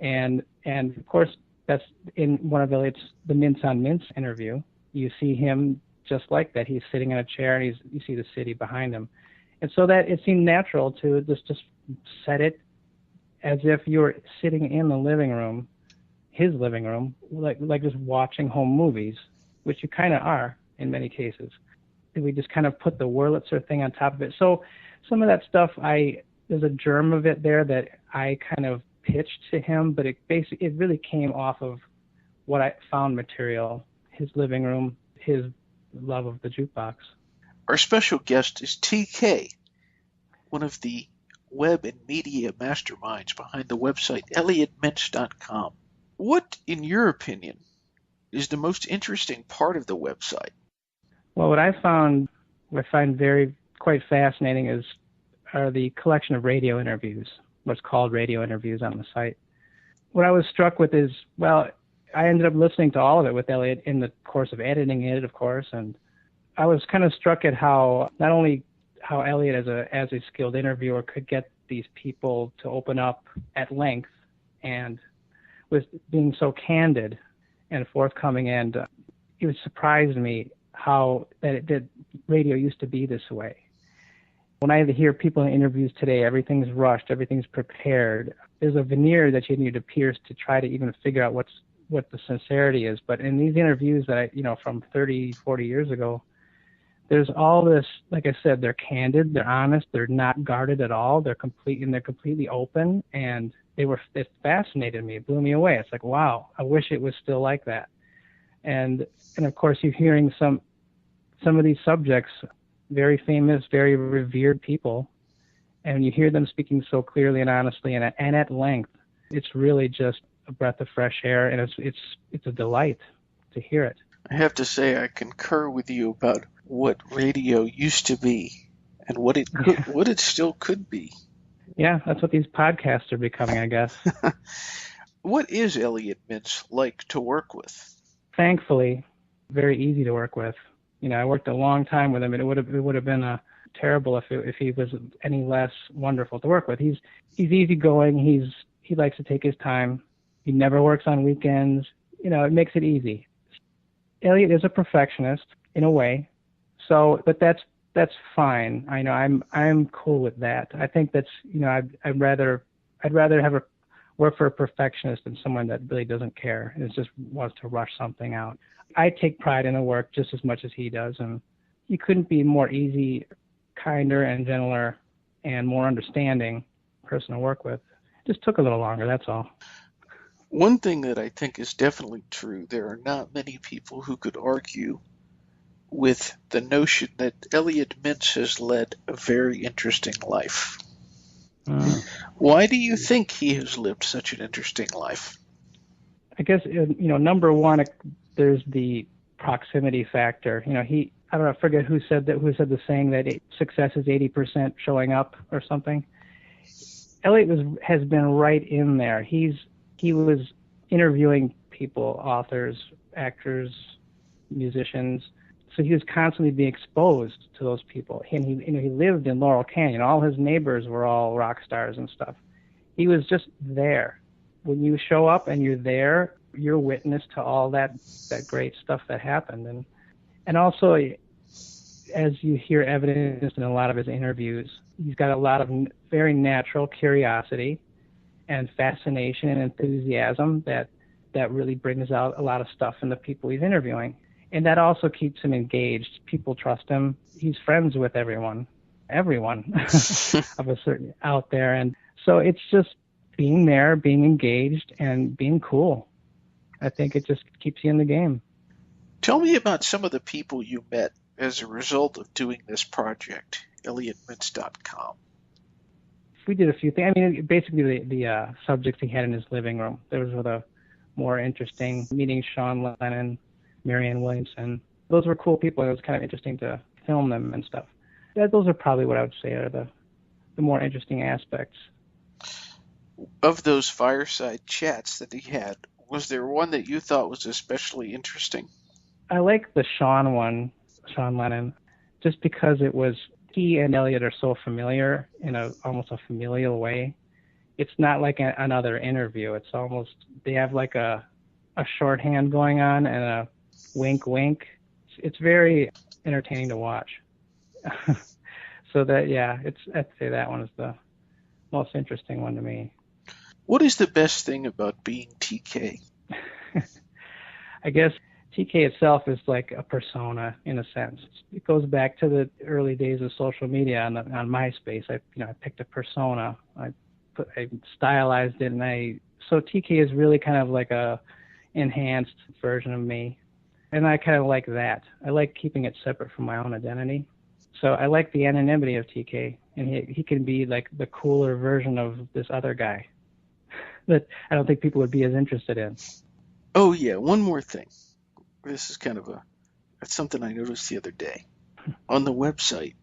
and of course that's in one of Elliot's the Mintz on Mintz interview. You see him just like that. He's sitting in a chair and you see the city behind him, and so that it seemed natural to just set it as if you were sitting in the living room, his living room, like just watching home movies, which you kind of are in many cases. We just kind of put the Wurlitzer thing on top of it. So some of that stuff, there's a germ of it there that I kind of pitched to him, but it really came off of what I found material, his living room, his love of the jukebox. Our special guest is TK, one of the web and media masterminds behind the website Elliottments.com. What, in your opinion, is the most interesting part of the website? Well, what I find quite fascinating are the collection of radio interviews, what's called radio interviews on the site. What I was struck with is, well, I ended up listening to all of it with Elliot in the course of editing it, of course, and I was kind of struck at how not only how Elliot as a skilled interviewer could get these people to open up at length and with being so candid and forthcoming, and it surprised me how that radio used to be this way. When I hear people in interviews today, everything's rushed, everything's prepared. There's a veneer that you need to pierce to try to even figure out what the sincerity is. But in these interviews that from 30, 40 years ago, there's all this, like I said, they're candid, they're honest, they're not guarded at all, they're completely open, and it fascinated me, it blew me away. It's like, wow, I wish it was still like that. And of course you're hearing some of these subjects, very famous, very revered people, and you hear them speaking so clearly and honestly and at length. It's really just a breath of fresh air, and it's a delight to hear it. I have to say I concur with you about what radio used to be and what it still could be. Yeah, that's what these podcasts are becoming, I guess. What is Elliot Mintz like to work with? Thankfully, very easy to work with. I worked a long time with him, and it would have been terrible if he was any less wonderful to work with. He's easygoing. He likes to take his time. He never works on weekends. It makes it easy. Elliot is a perfectionist in a way, but that's fine. I know I'm cool with that. I think that's I'd rather work for a perfectionist than someone that really doesn't care and just wants to rush something out. I take pride in the work just as much as he does, and he couldn't be more easy, kinder, and gentler, and more understanding person to work with. It just took a little longer, that's all. One thing that I think is definitely true, there are not many people who could argue with the notion that Elliot Mintz has led a very interesting life. Why do you think he has lived such an interesting life? I guess, number one, there's the proximity factor. I forget who said the saying that success is 80% showing up or something. Elliot has been right in there. He was interviewing people, authors, actors, musicians. So he was constantly being exposed to those people. And he lived in Laurel Canyon. All his neighbors were all rock stars and stuff. He was just there. When you show up and you're there, you're witness to all that great stuff that happened. And also, as you hear evidence in a lot of his interviews, he's got a lot of very natural curiosity and fascination and enthusiasm that really brings out a lot of stuff in the people he's interviewing. And that also keeps him engaged. People trust him. He's friends with everyone. everyone of a certain out there. And so it's just being there, being engaged, and being cool. I think it just keeps you in the game. Tell me about some of the people you met as a result of doing this project, Elliottments.com. We did a few things. I mean, basically the subjects he had in his living room. Those were the more interesting. Meeting Sean Lennon, Marianne Williamson. Those were cool people. It was kind of interesting to film them and stuff. Those are probably what I would say are the more interesting aspects. Of those fireside chats that he had, was there one that you thought was especially interesting? I like the Sean one, Sean Lennon, just because it was he and Elliot are so familiar in almost a familial way. It's not like another interview. It's almost, they have like a shorthand going on and a wink wink. It's very entertaining to watch. So that, yeah, I'd say that one is the most interesting one to me. What is the best thing about being TK? I guess TK itself is like a persona in a sense. It goes back to the early days of social media on MySpace. I picked a persona. I stylized it, so TK is really kind of like a enhanced version of me, and I kind of like that. I like keeping it separate from my own identity. So I like the anonymity of TK, and he can be like the cooler version of this other guy that I don't think people would be as interested in. Oh yeah, one more thing. This is kind of it's something I noticed the other day. On the website,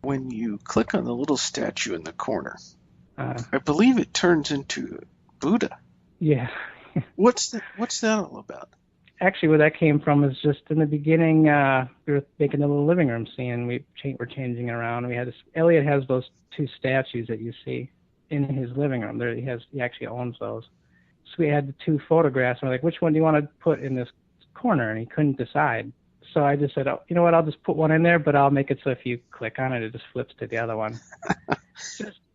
when you click on the little statue in the corner, I believe it turns into Buddha. Yeah. What's that all about? Actually, where that came from is just in the beginning, we were making a little living room scene. We're changing it around. Elliot has those two statues that you see in his living room. He actually owns those. So we had the two photographs, and we're like, which one do you want to put in this corner? And he couldn't decide. So I just said, oh, you know what, I'll just put one in there, but I'll make it so if you click on it, it just flips to the other one.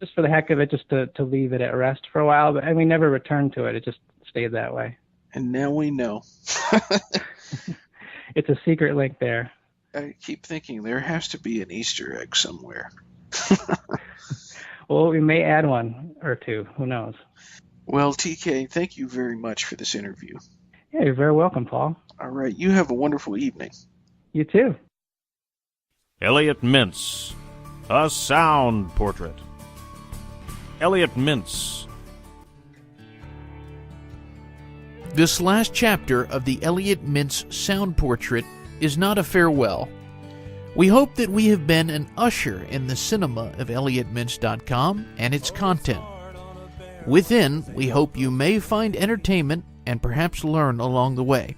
just for the heck of it, just to leave it at rest for a while. But we never returned to it. It just stayed that way. And now we know. It's a secret link there. I keep thinking there has to be an Easter egg somewhere. Well, we may add one or two. Who knows? Well, TK, thank you very much for this interview. Yeah, you're very welcome, Paul. All right. You have a wonderful evening. You too. Elliot Mintz, a sound portrait. Elliot Mintz. This last chapter of the Elliot Mintz sound portrait is not a farewell. We hope that we have been an usher in the cinema of Elliottments.com and its content. Within, we hope you may find entertainment and perhaps learn along the way.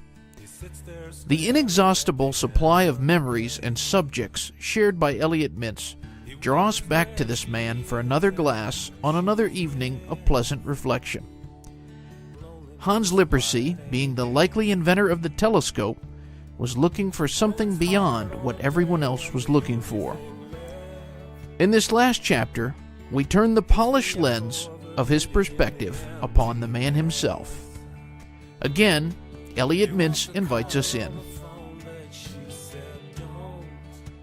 The inexhaustible supply of memories and subjects shared by Elliot Mintz draw us back to this man for another glass on another evening of pleasant reflection. Hans Lippershey, being the likely inventor of the telescope, was looking for something beyond what everyone else was looking for. In this last chapter, we turn the polished lens of his perspective upon the man himself. Again, Elliot Mintz invites us in.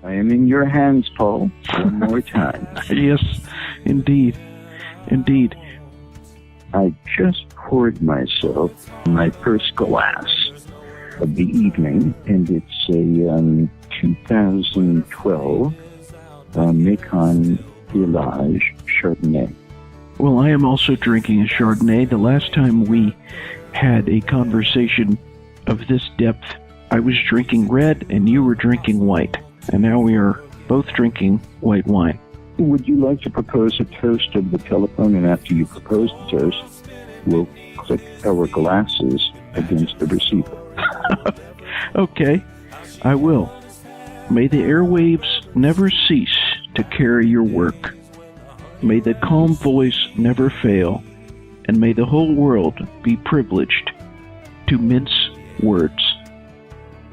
I am in your hands, Paul, one more time. Yes, indeed. Indeed. I just poured myself my first glass of the evening, and it's a 2012 Macon Village Chardonnay. Well, I am also drinking a Chardonnay. The last time we had a conversation of this depth, I was drinking red and you were drinking white. And now we are both drinking white wine. Would you like to propose a toast over the telephone? And after you propose the toast, we'll click our glasses against the receiver. Okay, I will. May the airwaves never cease to carry your work. May the calm voice never fail, and may the whole world be privileged to mince words.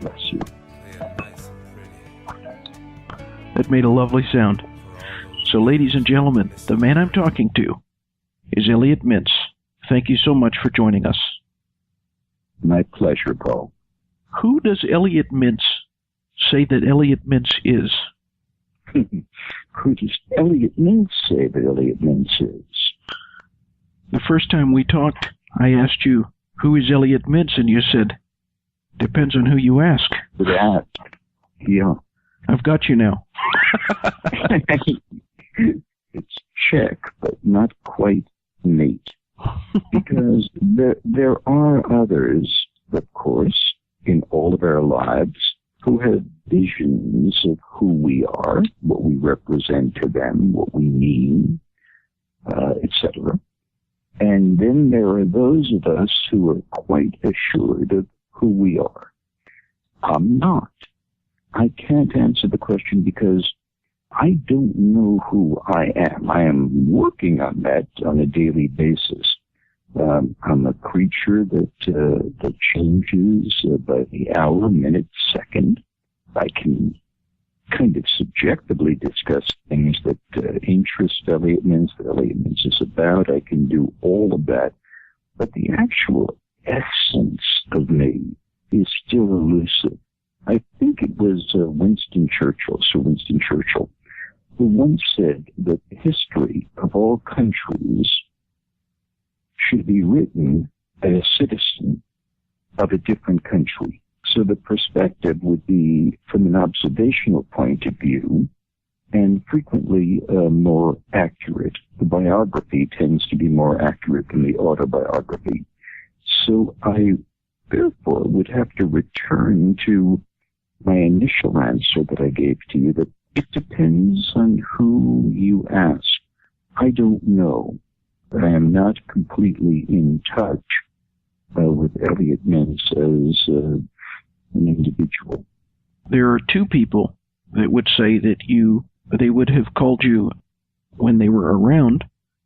Bless you. That made a lovely sound. So, ladies and gentlemen, the man I'm talking to is Elliot Mintz. Thank you so much for joining us. My pleasure, Paul. Who does Elliot Mintz say that Elliot Mintz is? Who does Elliot Mintz say that Elliot Mintz is? The first time we talked, I asked you, who is Elliot Mintz? And you said, depends on who you ask. That, yeah. I've got you now. It's check, but not quite mate. Because there are others, of course, in all of our lives who have visions of who we are, what we represent to them, what we mean, etc. And then there are those of us who are quite assured of who we are. I'm not. I can't answer the question because I don't know who I am. I am working on that on a daily basis. I'm a creature that changes by the hour, minute, second. I can kind of subjectively discuss things that interest Elliottments, that Elliottments is about. I can do all of that. But the actual essence of me is still elusive. I think it was Sir Winston Churchill, who once said that the history of all countries should be written by a citizen of a different country. So the perspective would be from an observational point of view and frequently more accurate. The biography tends to be more accurate than the autobiography. So I, therefore, would have to return to my initial answer that I gave to you, that it depends on who you ask. I don't know. I am not completely in touch with Elliot Mintz as an individual. There are two people that would say that they would have called you, when they were around,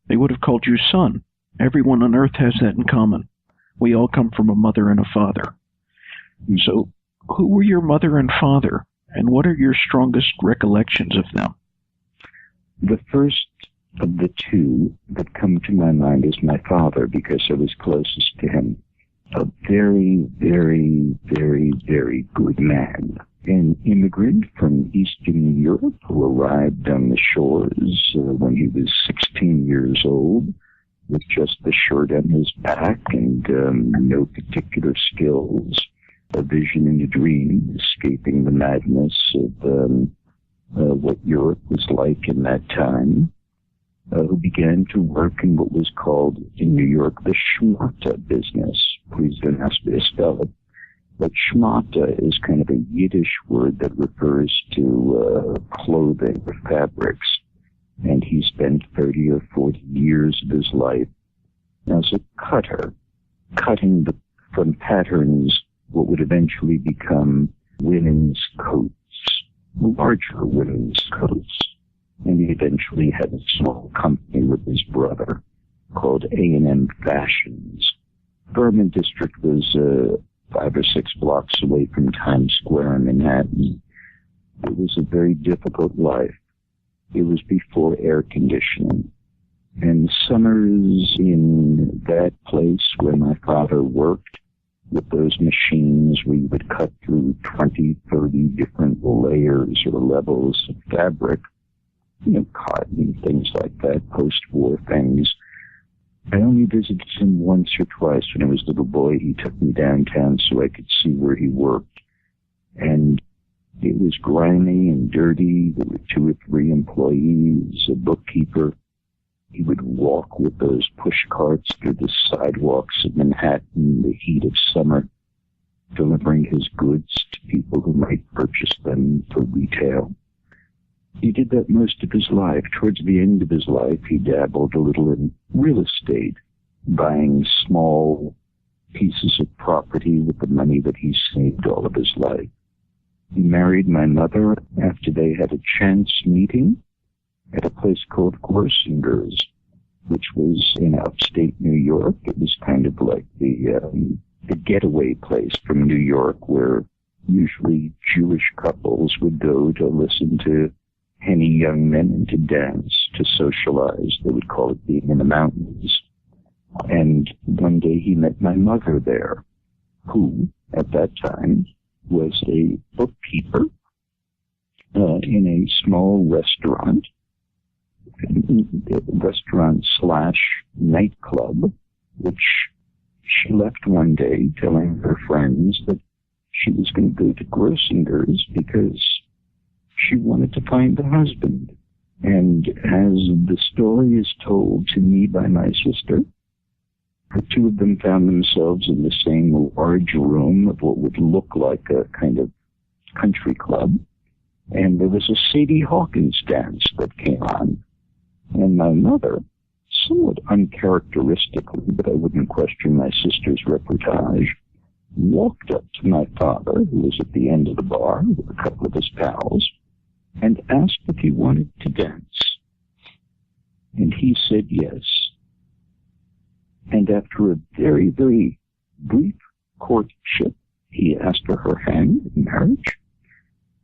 they would have called you son. Everyone on earth has that in common. We all come from a mother and a father. So, who were your mother and father, and what are your strongest recollections of them? The first of the two that come to my mind is my father, because I was closest to him. A very, very, very, very good man. An immigrant from Eastern Europe who arrived on the shores when he was 16 years old, with just the shirt on his back and no particular skills, a vision and a dream, escaping the madness of what Europe was like in that time, who began to work in what was called in New York the schmata business. Please don't ask me to spell it. But schmata is kind of a Yiddish word that refers to clothing or fabrics. And he spent 30 or 40 years of his life as a cutter, cutting from patterns what would eventually become women's coats, larger women's coats. And he eventually had a small company with his brother called A&M Fashions. Berman District was 5 or 6 blocks away from Times Square in Manhattan. It was a very difficult life. It was before air conditioning. And summers in that place where my father worked, with those machines, we would cut through 20, 30 different layers or levels of fabric, cotton, things like that, post-war things. I only visited him once or twice when I was a little boy. He took me downtown so I could see where he worked. And it was grimy and dirty. There were 2 or 3 employees, a bookkeeper. He would walk with those push carts through the sidewalks of Manhattan in the heat of summer, delivering his goods to people who might purchase them for retail. He did that most of his life. Towards the end of his life, he dabbled a little in real estate, buying small pieces of property with the money that he saved all of his life. He married my mother after they had a chance meeting at a place called Gorsinger's, which was in upstate New York. It was kind of like the getaway place from New York where usually Jewish couples would go to listen to any young men and to dance, to socialize. They would call it being in the mountains. And one day he met my mother there, who, at that time, was a bookkeeper in a small restaurant restaurant/nightclub, which she left one day telling her friends that she was going to go to Grossinger's because she wanted to find a husband. And as the story is told to me by my sister, the two of them found themselves in the same large room of what would look like a kind of country club. And there was a Sadie Hawkins dance that came on. And my mother, somewhat uncharacteristically, but I wouldn't question my sister's reportage, walked up to my father, who was at the end of the bar with a couple of his pals, and asked if he wanted to dance. And he said yes. And after a very, very brief courtship, he asked for her hand in marriage.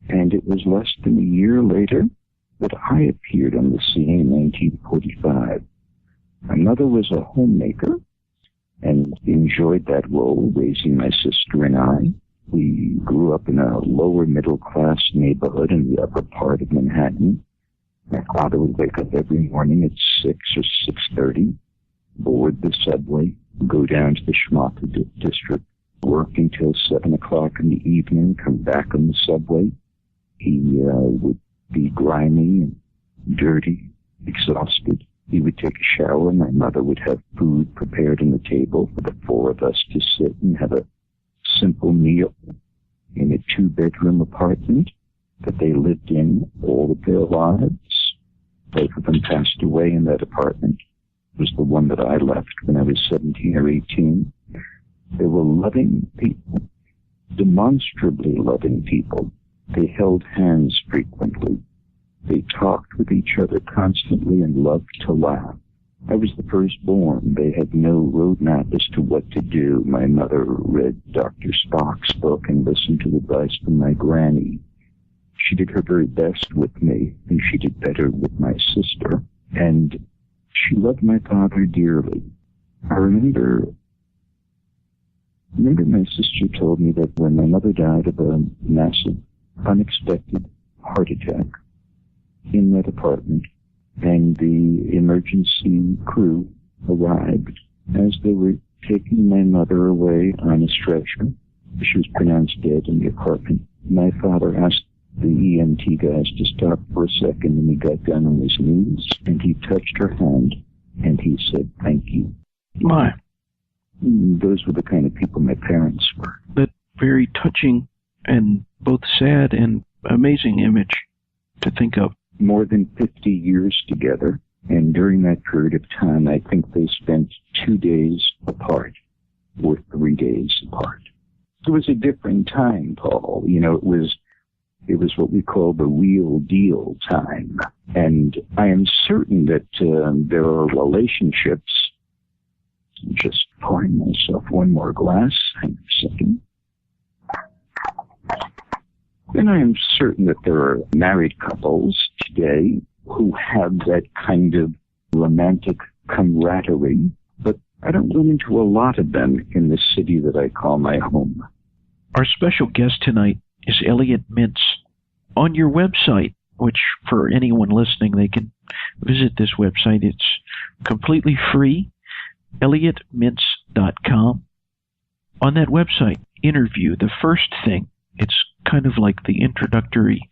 And it was less than a year later that I appeared on the scene in 1945. My mother was a homemaker and enjoyed that role, raising my sister and I. We grew up in a lower middle-class neighborhood in the upper part of Manhattan. My father would wake up every morning at 6 or 6:30, board the subway, go down to the Schmaltz district, work until 7 o'clock in the evening, come back on the subway. He would be grimy and dirty, exhausted. He would take a shower. My mother would have food prepared on the table for the four of us to sit and have a simple meal in a 2-bedroom apartment that they lived in all of their lives. Both of them passed away in that apartment. It was the one that I left when I was 17 or 18. They were loving people, demonstrably loving people. They held hands frequently. They talked with each other constantly and loved to laugh. I was the firstborn. They had no roadmap as to what to do. My mother read Dr. Spock's book and listened to advice from my granny. She did her very best with me, and she did better with my sister. And she loved my father dearly. I remember my sister told me that when my mother died of a massive, unexpected heart attack in that apartment, and the emergency crew arrived as they were taking my mother away on a stretcher. She was pronounced dead in the apartment. My father asked the EMT guys to stop for a second, and he got down on his knees, and he touched her hand, and he said, "Thank you." My. Those were the kind of people my parents were. That very touching and both sad and amazing image to think of. More than 50 years together, and during that period of time, I think they spent 2 days apart, or 3 days apart. It was a different time, Paul. You know, it was what we call the real deal time. And I am certain that there are relationships. Just pouring myself one more glass. Hang on a second. And I am certain that there are married couples today who have that kind of romantic camaraderie, but I don't run into a lot of them in the city that I call my home. Our special guest tonight is Elliot Mintz. On your website, which for anyone listening, they can visit this website. It's completely free, Elliottments.com. On that website, interview, the first thing, it's kind of like the introductory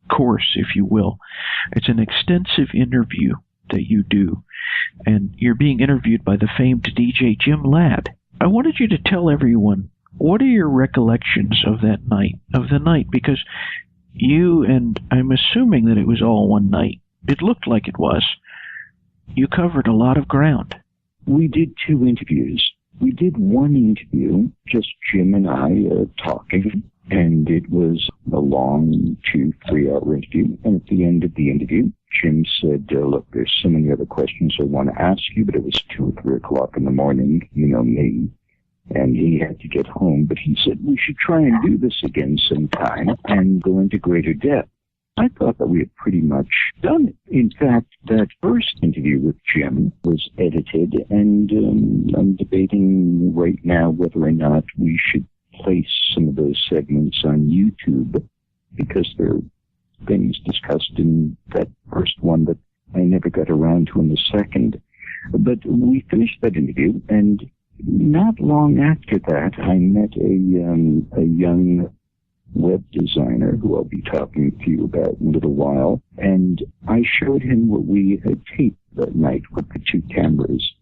course, if you will. It's an extensive interview that you do, and you're being interviewed by the famed DJ Jim Ladd. I wanted you to tell everyone, what are your recollections of that night, because you, and I'm assuming that it was all one night, it looked like it was, you covered a lot of ground. We did 2 interviews. We did one interview, just Jim and I talking, and it was a long 2-3 hour interview. And at the end of the interview, Jim said, look, there's so many other questions I want to ask you, but it was 2 or 3 o'clock in the morning, you know me, and he had to get home. But he said, we should try and do this again sometime and go into greater depth. I thought that we had pretty much done it. In fact, that first interview with Jim was edited, and I'm debating right now whether or not we should place some of those segments on YouTube, because there are things discussed in that first one that I never got around to in the second. But we finished that interview, and not long after that, I met a young web designer who I'll be talking to you about in a little while, and I showed him what we had taped that night with the two cameras.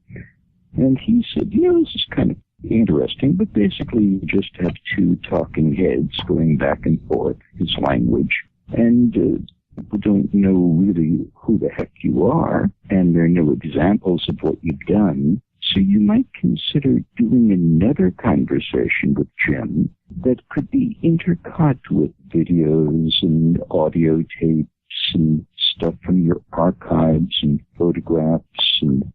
And he said, this is kind of interesting, but basically you just have two talking heads going back and forth, his language, and people don't know really who the heck you are, and there are no examples of what you've done. So you might consider doing another conversation with Jim that could be intercut with videos and audio tapes and stuff from your archives and photographs, and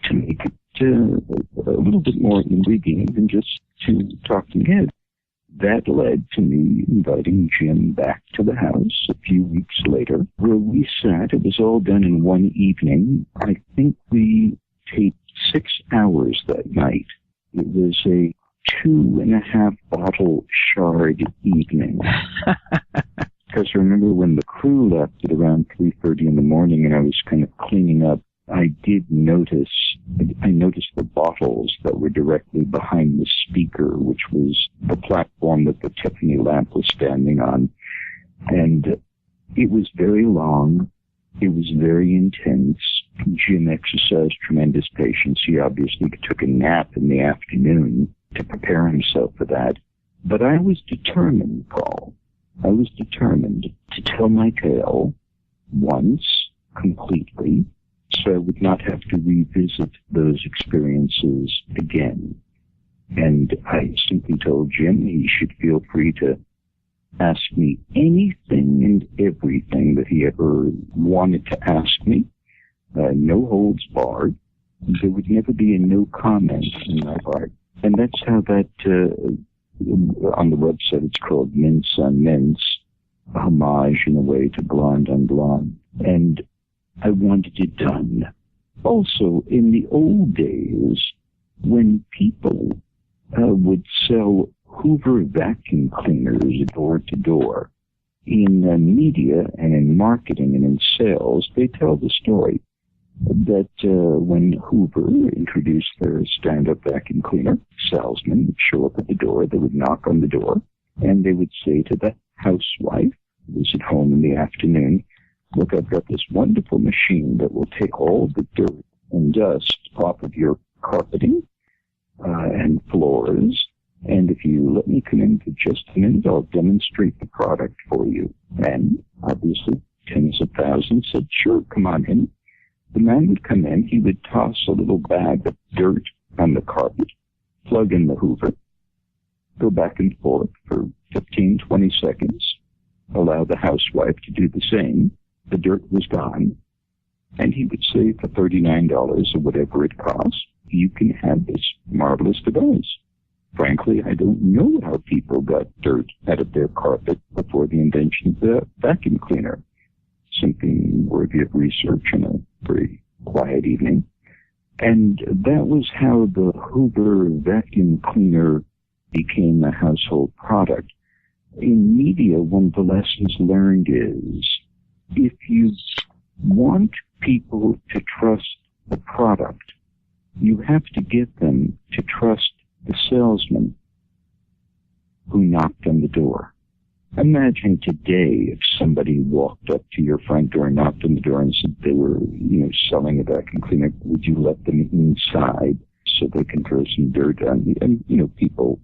to make it a little bit more intriguing than just two talking heads. That led to me inviting Jim back to the house a few weeks later, where we sat. It was all done in one evening. I think we taped 6 hours that night. It was a 2.5 bottle shard evening. Because I remember when the crew left at around 3:30 in the morning and I was kind of cleaning up, I noticed the bottles that were directly behind the speaker, which was the platform that the Tiffany lamp was standing on. And it was very long. It was very intense. Jim exercised tremendous patience. He obviously took a nap in the afternoon to prepare himself for that. But I was determined, Paul. I was determined to tell my tale once, completely, so I would not have to revisit those experiences again. And I simply told Jim he should feel free to ask me anything and everything that he ever wanted to ask me. No holds barred. There would never be a no comment in my part. And that's how that, on the website, it's called Mintz on Mintz, a homage in a way to Blonde on Blonde. And I wanted it done. Also, in the old days, when people would sell Hoover vacuum cleaners door to door, in media and in marketing and in sales, they tell the story that when Hoover introduced their stand-up vacuum cleaner, salesman would show up at the door, they would knock on the door, and they would say to the housewife who was at home in the afternoon, "Look, I've got this wonderful machine that will take all the dirt and dust off of your carpeting and floors, and if you let me come in for just a minute, I'll demonstrate the product for you." And obviously, tens of thousands said, "Sure, come on in." The man would come in, he would toss a little bag of dirt on the carpet, plug in the Hoover, go back and forth for 15, 20 seconds, allow the housewife to do the same. The dirt was gone, and he would say for $39 or whatever it costs, you can have this marvelous device. Frankly, I don't know how people got dirt out of their carpet before the invention of the vacuum cleaner. Something worthy of research in a very quiet evening. And that was how the Hoover vacuum cleaner became a household product. In media, one of the lessons learned is, if you want people to trust the product, you have to get them to trust the salesman who knocked on the door. Imagine today if somebody walked up to your front door, knocked on the door, and said they were, selling a vacuum cleaner. Would you let them inside so they can throw some dirt on you? And, people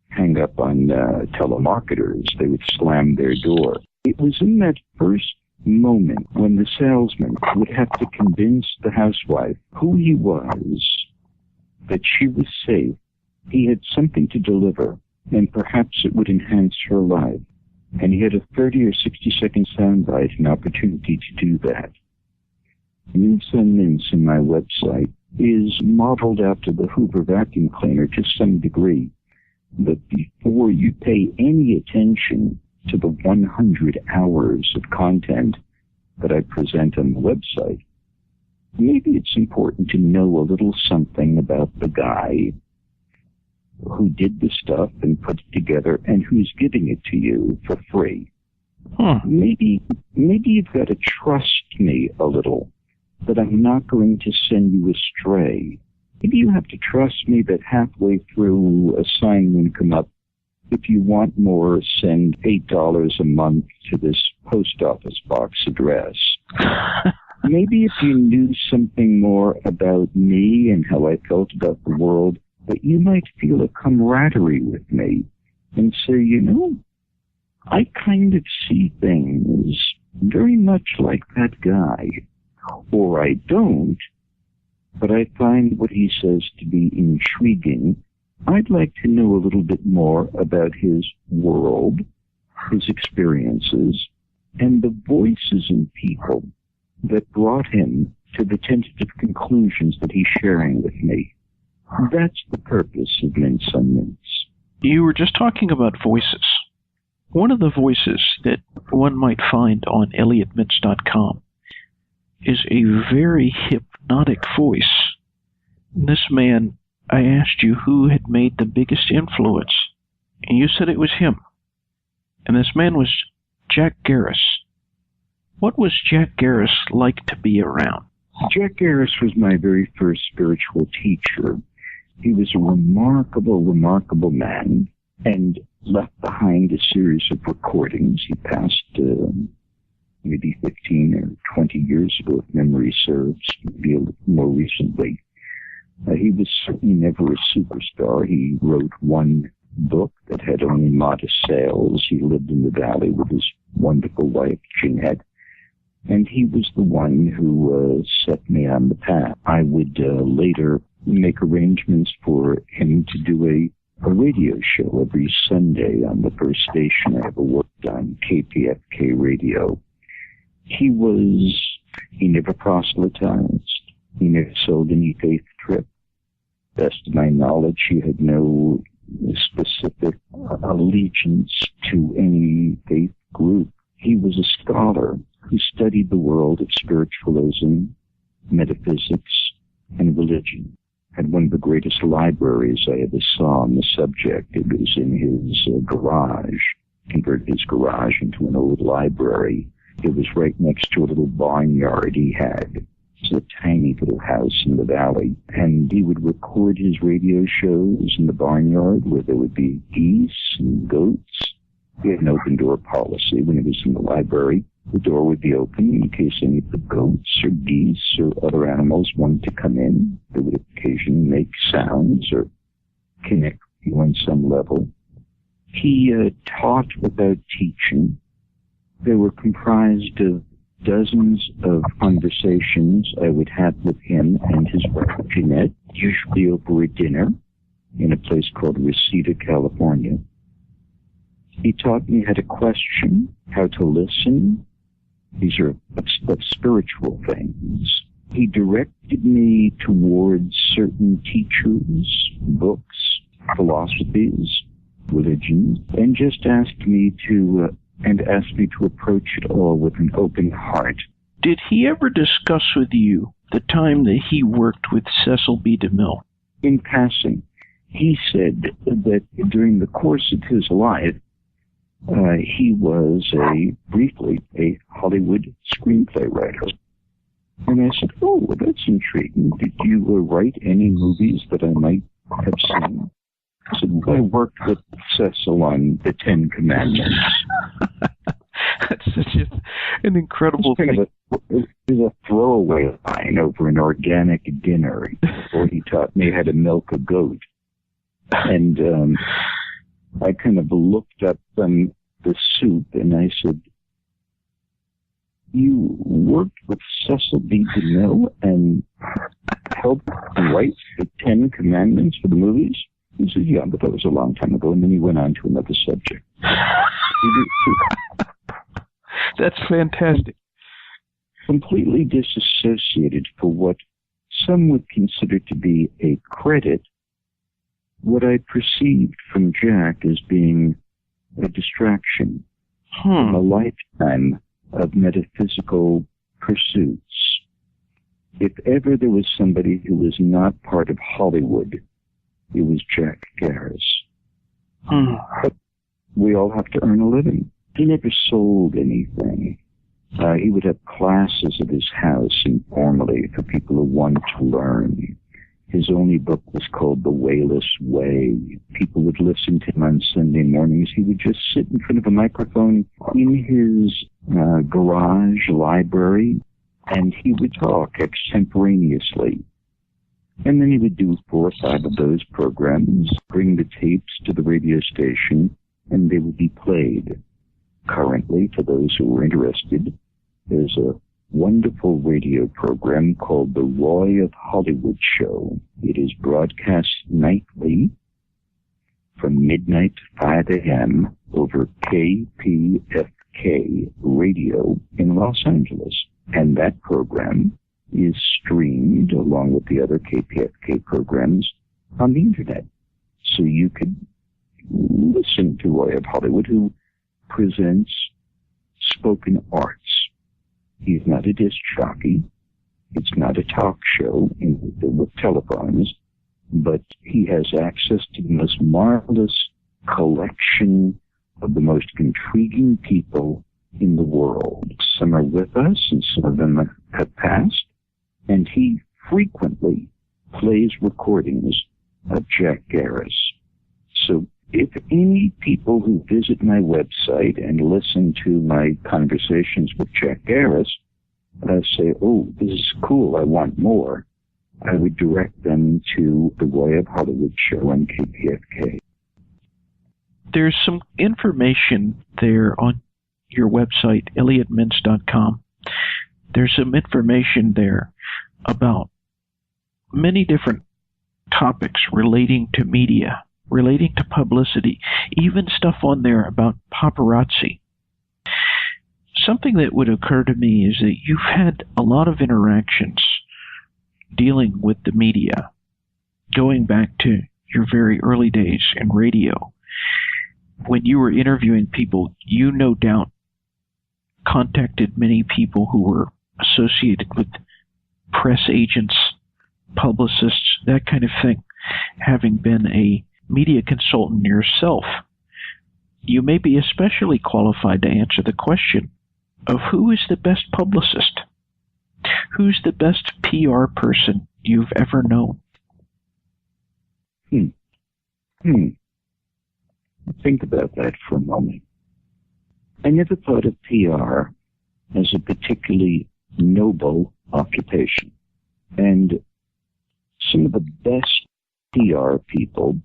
hang up on telemarketers. They would slam their door. It was in that first moment when the salesman would have to convince the housewife who he was, that she was safe, he had something to deliver, and perhaps it would enhance her life. And he had a 30 or 60-second soundbite, an opportunity to do that. Mintz on Mintz in my website is modeled after the Hoover vacuum cleaner to some degree. But before you pay any attention to the 100 hours of content that I present on the website, maybe it's important to know a little something about the guy who did the stuff and put it together and who's giving it to you for free. Maybe you've got to trust me a little but I'm not going to send you astray. Maybe you have to trust me that halfway through a sign will come up. If you want more, send $8 a month to this post office box address. Maybe if you knew something more about me and how I felt about the world, that you might feel a camaraderie with me and say, you know, I kind of see things very much like that guy. Or I don't, but I find what he says to be intriguing. I'd like to know a little bit more about his world, his experiences, and the voices in people that brought him to the tentative conclusions that he's sharing with me. That's the purpose of Mintz on Mintz. You were just talking about voices. One of the voices that one might find on Elliottments.com is a very hypnotic voice. This man, I asked you who had made the biggest influence, and you said it was him. And this man was Jack Garris. What was Jack Garris like to be around? Jack Garris was my very first spiritual teacher. He was a remarkable, remarkable man, and left behind a series of recordings. He passed maybe 15 or 20 years ago, if memory serves, maybe a little more recently. He was certainly never a superstar. He wrote one book that had only modest sales. He lived in the valley with his wonderful wife, Jeanette, and he was the one who set me on the path. I would later make arrangements for him to do a radio show every Sunday on the first station I ever worked on, KPFK Radio. He never proselytized. He never sold any faith trip. Best of my knowledge, he had no specific allegiance to any faith group. He was a scholar who studied the world of spiritualism, metaphysics, and religion. Had one of the greatest libraries I ever saw on the subject. It was in his garage. Converted his garage into an old library. It was right next to a little barnyard he had. It was a tiny little house in the valley. And he would record his radio shows in the barnyard where there would be geese and goats. He had an open door policy when he was in the library. The door would be open in case any of the goats or geese or other animals wanted to come in. They would occasionally make sounds or connect with you on some level. He taught without teaching. They were comprised of dozens of conversations I would have with him and his wife, Jeanette, usually over a dinner in a place called Reseda, California. He taught me how to question, how to listen. These are spiritual things. He directed me towards certain teachers, books, philosophies, religions, and just asked me to approach it all with an open heart. Did he ever discuss with you the time that he worked with Cecil B. DeMille? In passing, he said that during the course of his life, he was briefly a Hollywood screenplay writer. And I said, oh, well, that's intriguing. Did you write any movies that I might have seen? I said, well, I worked with Cecil on the Ten Commandments. That's such an incredible thing. It was a throwaway line over an organic dinner before he taught me how to milk a goat. And I kind of looked up the soup and I said, you worked with Cecil B. DeMille and helped write the Ten Commandments for the movies? He said, yeah, but that was a long time ago. And then he went on to another subject. That's fantastic. Completely disassociated for what some would consider to be a credit, what I perceived from Jack as being a distraction from a lifetime of metaphysical pursuits. If ever there was somebody who was not part of Hollywood, it was Jack Garris. But we all have to earn a living. He never sold anything. He would have classes at his house informally for people who wanted to learn. His only book was called The Wayless Way. People would listen to him on Sunday mornings. He would just sit in front of a microphone in his garage library, and he would talk extemporaneously. And then he would do 4 or 5 of those programs, bring the tapes to the radio station, and they would be played. Currently, for those who are interested, there's a wonderful radio program called The Roy of Hollywood Show. It is broadcast nightly from midnight to 5 a.m. over KPFK radio in Los Angeles. And that program is streamed along with the other KPFK programs on the internet. So you could listen to Roy of Hollywood, who presents spoken arts. He's not a disc jockey. It's not a talk show with telephones, but he has access to the most marvelous collection of the most intriguing people in the world. Some are with us and some of them have passed, and he frequently plays recordings of Jack Garris. So if any people who visit my website and listen to my conversations with Jack Garris say, oh, this is cool, I want more, I would direct them to the Roy of Hollywood show on KPFK. There's some information there on your website, Elliottments.com. There's some information there about many different topics relating to media, relating to publicity, even stuff on there about paparazzi. Something that would occur to me is that you've had a lot of interactions dealing with the media, going back to your very early days in radio. When you were interviewing people, you no doubt contacted many people who were associated with press agents, publicists, that kind of thing. Having been a media consultant yourself, you may be especially qualified to answer the question of who is the best publicist? Who's the best PR person you've ever known? Think about that for a moment. I never thought of PR as a particularly noble occupation. And some of the best PR people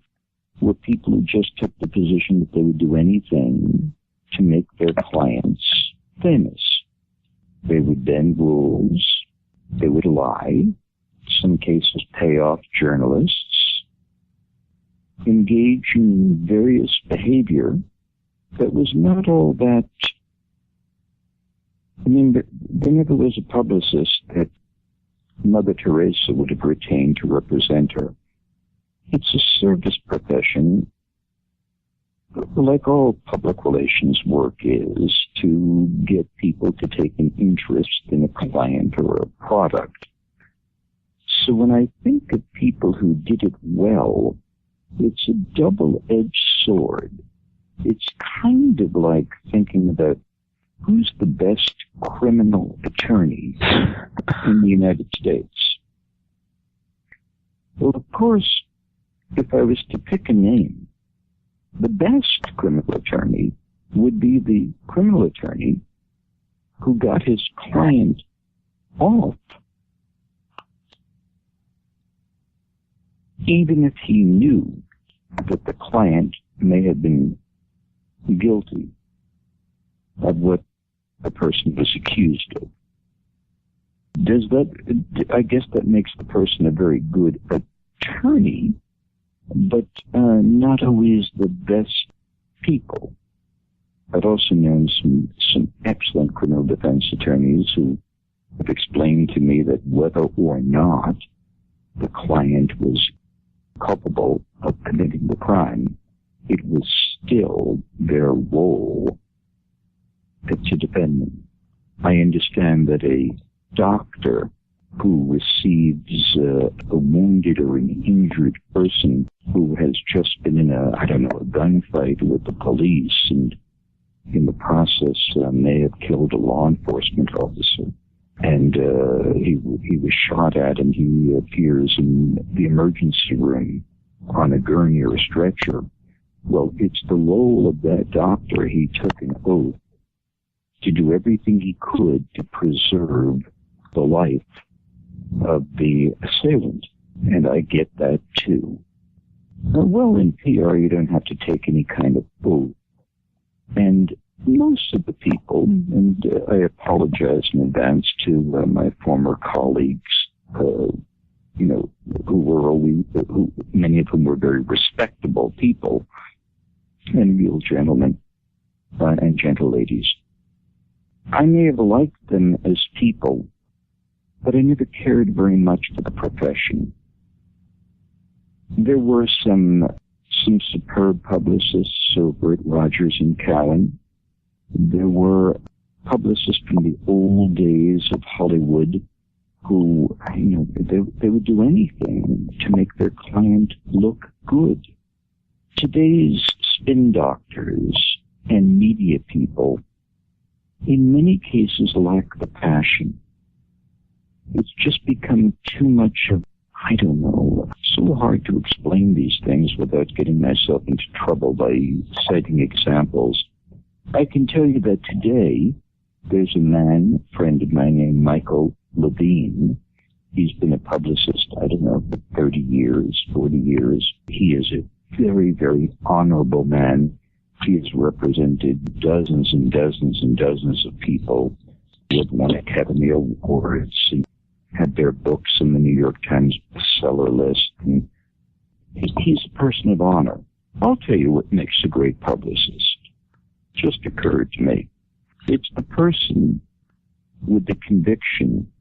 were people who just took the position that they would do anything to make their clients famous. They would bend rules. They would lie. In some cases, pay off journalists. Engage in various behavior that was not all that... I mean, there never was a publicist that Mother Teresa would have retained to represent her. It's a service profession, like all public relations work is, to get people to take an interest in a client or a product. So when I think of people who did it well, it's a double-edged sword. It's kind of like thinking about who's the best criminal attorney in the United States. Well, of course, if I was to pick a name, the best criminal attorney would be the criminal attorney who got his client off, even if he knew that the client may have been guilty of what the person was accused of. I guess that makes the person a very good attorney, but not always the best people. I've also known some excellent criminal defense attorneys who have explained to me that whether or not the client was culpable of committing the crime, it was still their role to defend them. I understand that a doctor who receives a wounded or an injured person who has just been in a gunfight with the police and in the process may have killed a law enforcement officer. And he was shot at, and he appears in the emergency room on a gurney or a stretcher. Well, it's the role of that doctor. He took an oath to do everything he could to preserve the life of the assailant. And I get that too. Well, in PR, you don't have to take any kind of oath. And most of the people, and I apologize in advance to my former colleagues, many of whom were very respectable people and real gentlemen and gentle ladies. I may have liked them as people, but I never cared very much for the profession. There were some superb publicists over at Rogers and Cowan. There were publicists from the old days of Hollywood who, they would do anything to make their client look good. Today's spin doctors and media people, in many cases, lack the passion. It's just become too much of, I don't know, so hard to explain these things without getting myself into trouble by citing examples. I can tell you that today, there's a friend of mine named Michael Levine. He's been a publicist, I don't know, for 30 years, 40 years. He is a very, very honorable man. He has represented dozens and dozens and dozens of people who have won Academy Awards and had their books in the New York Times bestseller list. And he's a person of honor. I'll tell you what makes a great publicist. Just occurred to me. It's the person with the conviction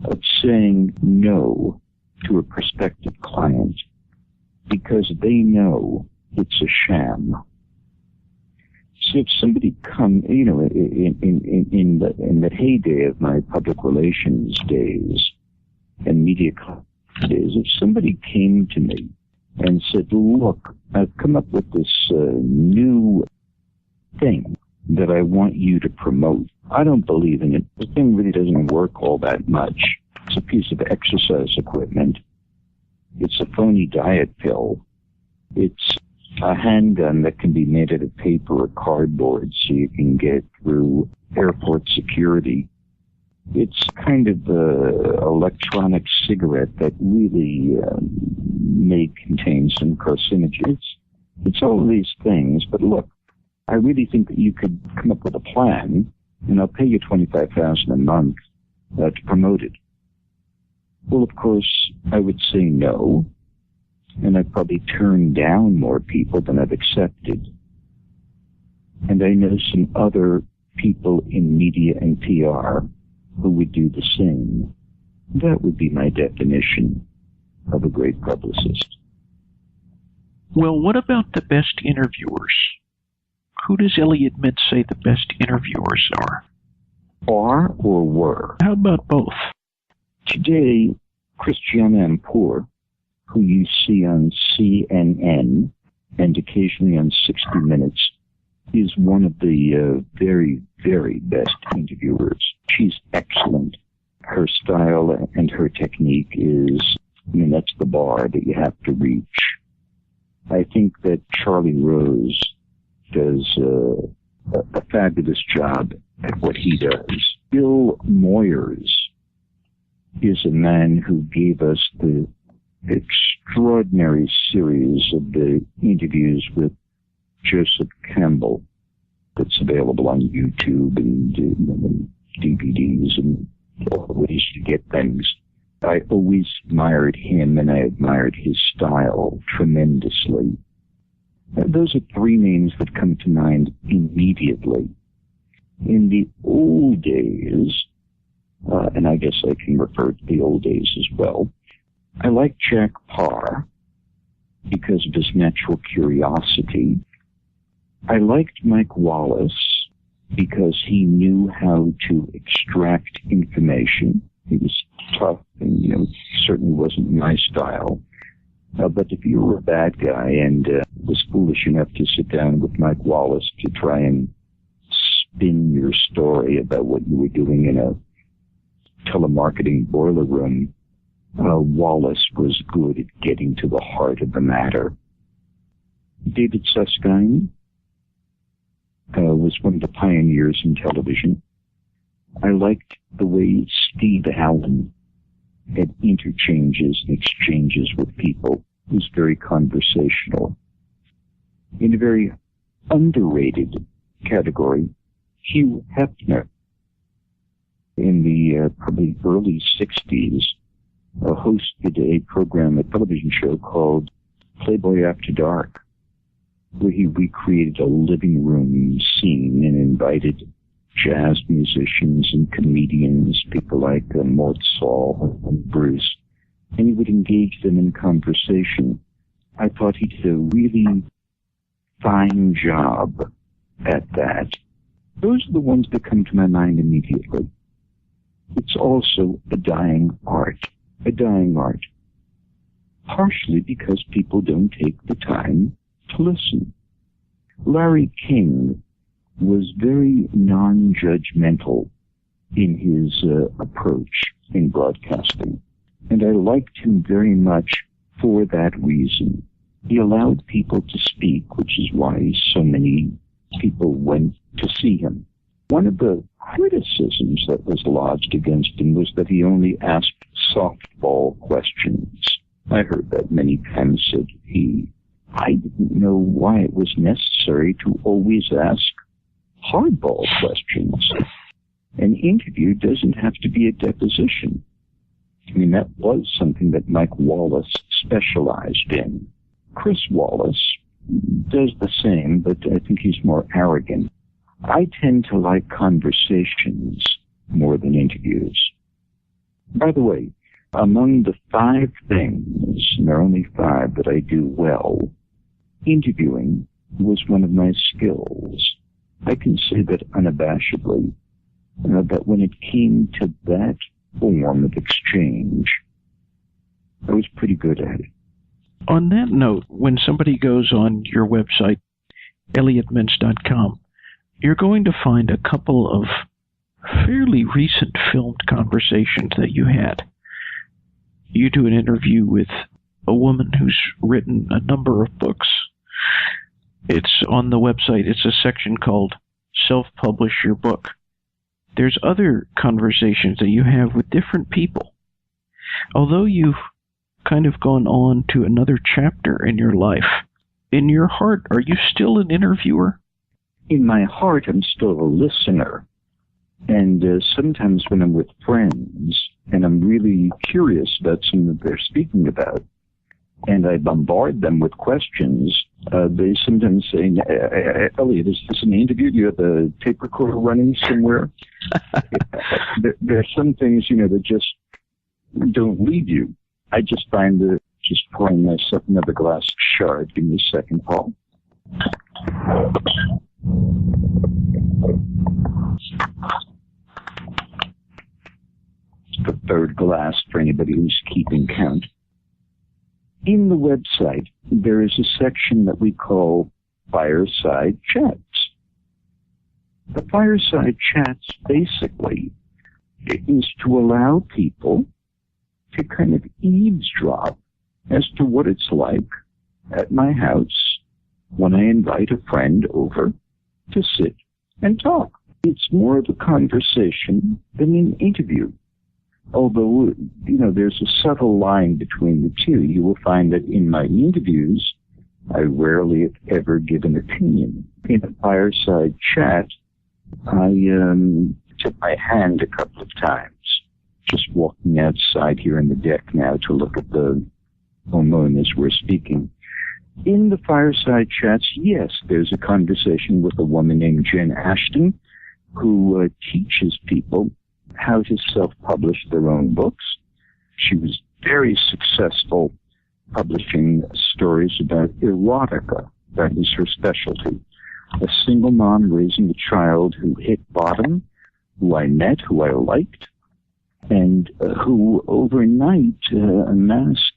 of saying no to a prospective client because they know it's a sham. So if somebody in the heyday of my public relations days and media days, if somebody came to me and said, look, I've come up with this new thing that I want you to promote. I don't believe in it. The thing really doesn't work all that much. It's a piece of exercise equipment. It's a phony diet pill. It's a handgun that can be made out of paper or cardboard so you can get through airport security. It's kind of an electronic cigarette that really may contain some carcinogens. It's all of these things, but look, I really think that you could come up with a plan, and I'll pay you $25,000 a month to promote it. Well, of course, I would say no, and I'd probably turn down more people than I've accepted. And I know some other people in media and PR who would do the same. That would be my definition of a great publicist. Well, what about the best interviewers? Who does Elliot Mintz say the best interviewers are? Are or were? How about both? Today, Christiane Amanpour, who you see on CNN and occasionally on 60 Minutes, is one of the very, very best interviewers. She's excellent. Her style and her technique is, that's the bar that you have to reach. I think that Charlie Rose does a fabulous job at what he does. Bill Moyers is a man who gave us the extraordinary series of the interviews with Joseph Campbell that's available on YouTube and DVDs and all the ways to get things. I always admired him, and I admired his style tremendously. Those are three names that come to mind immediately. In the old days, and I guess I can refer to the old days as well, I liked Jack Parr because of his natural curiosity. I liked Mike Wallace because he knew how to extract information. He was tough and, certainly wasn't my style. But if you were a bad guy and was foolish enough to sit down with Mike Wallace to try and spin your story about what you were doing in a telemarketing boiler room, Wallace was good at getting to the heart of the matter. David Susskind was one of the pioneers in television. I liked the way Steve Allen had interchanges and exchanges with people. He was very conversational. In a very underrated category, Hugh Hefner, in the probably early 60s, hosted a program, a television show called Playboy After Dark, where he recreated a living room scene and invited jazz musicians and comedians, people like Mort Saul and Bruce, and he would engage them in conversation. I thought he did a really fine job at that. Those are the ones that come to my mind immediately. It's also a dying art, partially because people don't take the time to listen. Larry King was very non-judgmental in his approach in broadcasting, and I liked him very much for that reason. He allowed people to speak, which is why so many people went to see him. One of the criticisms that was lodged against him was that he only asked softball questions. I heard that many times, said he. I didn't know why it was necessary to always ask hardball questions. An interview doesn't have to be a deposition. I mean, that was something that Mike Wallace specialized in. Chris Wallace does the same, but I think he's more arrogant. I tend to like conversations more than interviews. By the way, among the 5 things, and there are only 5 that I do well, interviewing was one of my skills. I can say that unabashedly, that when it came to that form of exchange, I was pretty good at it. On that note, when somebody goes on your website, Elliottments.com, you're going to find a couple of fairly recent filmed conversations that you had. You do an interview with a woman who's written a number of books. It's on the website. It's a section called Self-Publish Your Book. There's other conversations that you have with different people. Although you've kind of gone on to another chapter in your life, in your heart, are you still an interviewer? In my heart, I'm still a listener. And sometimes when I'm with friends, and I'm really curious about something that they're speaking about, and I bombard them with questions, they sometimes say, Elliot, is this an interview? Do you have a tape recorder running somewhere? There are some things, that just don't leave you. I just find that just pouring myself another glass of Chard. Give me a second, Paul. The 3rd glass for anybody who's keeping count. In the website, there is a section that we call Fireside Chats. The Fireside Chats basically is to allow people to kind of eavesdrop as to what it's like at my house when I invite a friend over to sit and talk. It's more of a conversation than an interview. Although, there's a subtle line between the two. You will find that in my interviews, I rarely ever give an opinion. In a fireside chat, I took my hand a couple of times, just walking outside here in the deck now to look at the moon as we're speaking. In the fireside chats, yes, there's a conversation with a woman named Jen Ashton, who teaches people how to self-publish their own books. She was very successful publishing stories about erotica. That was her specialty. A single mom raising a child who hit bottom, who I met, who I liked, and who overnight amassed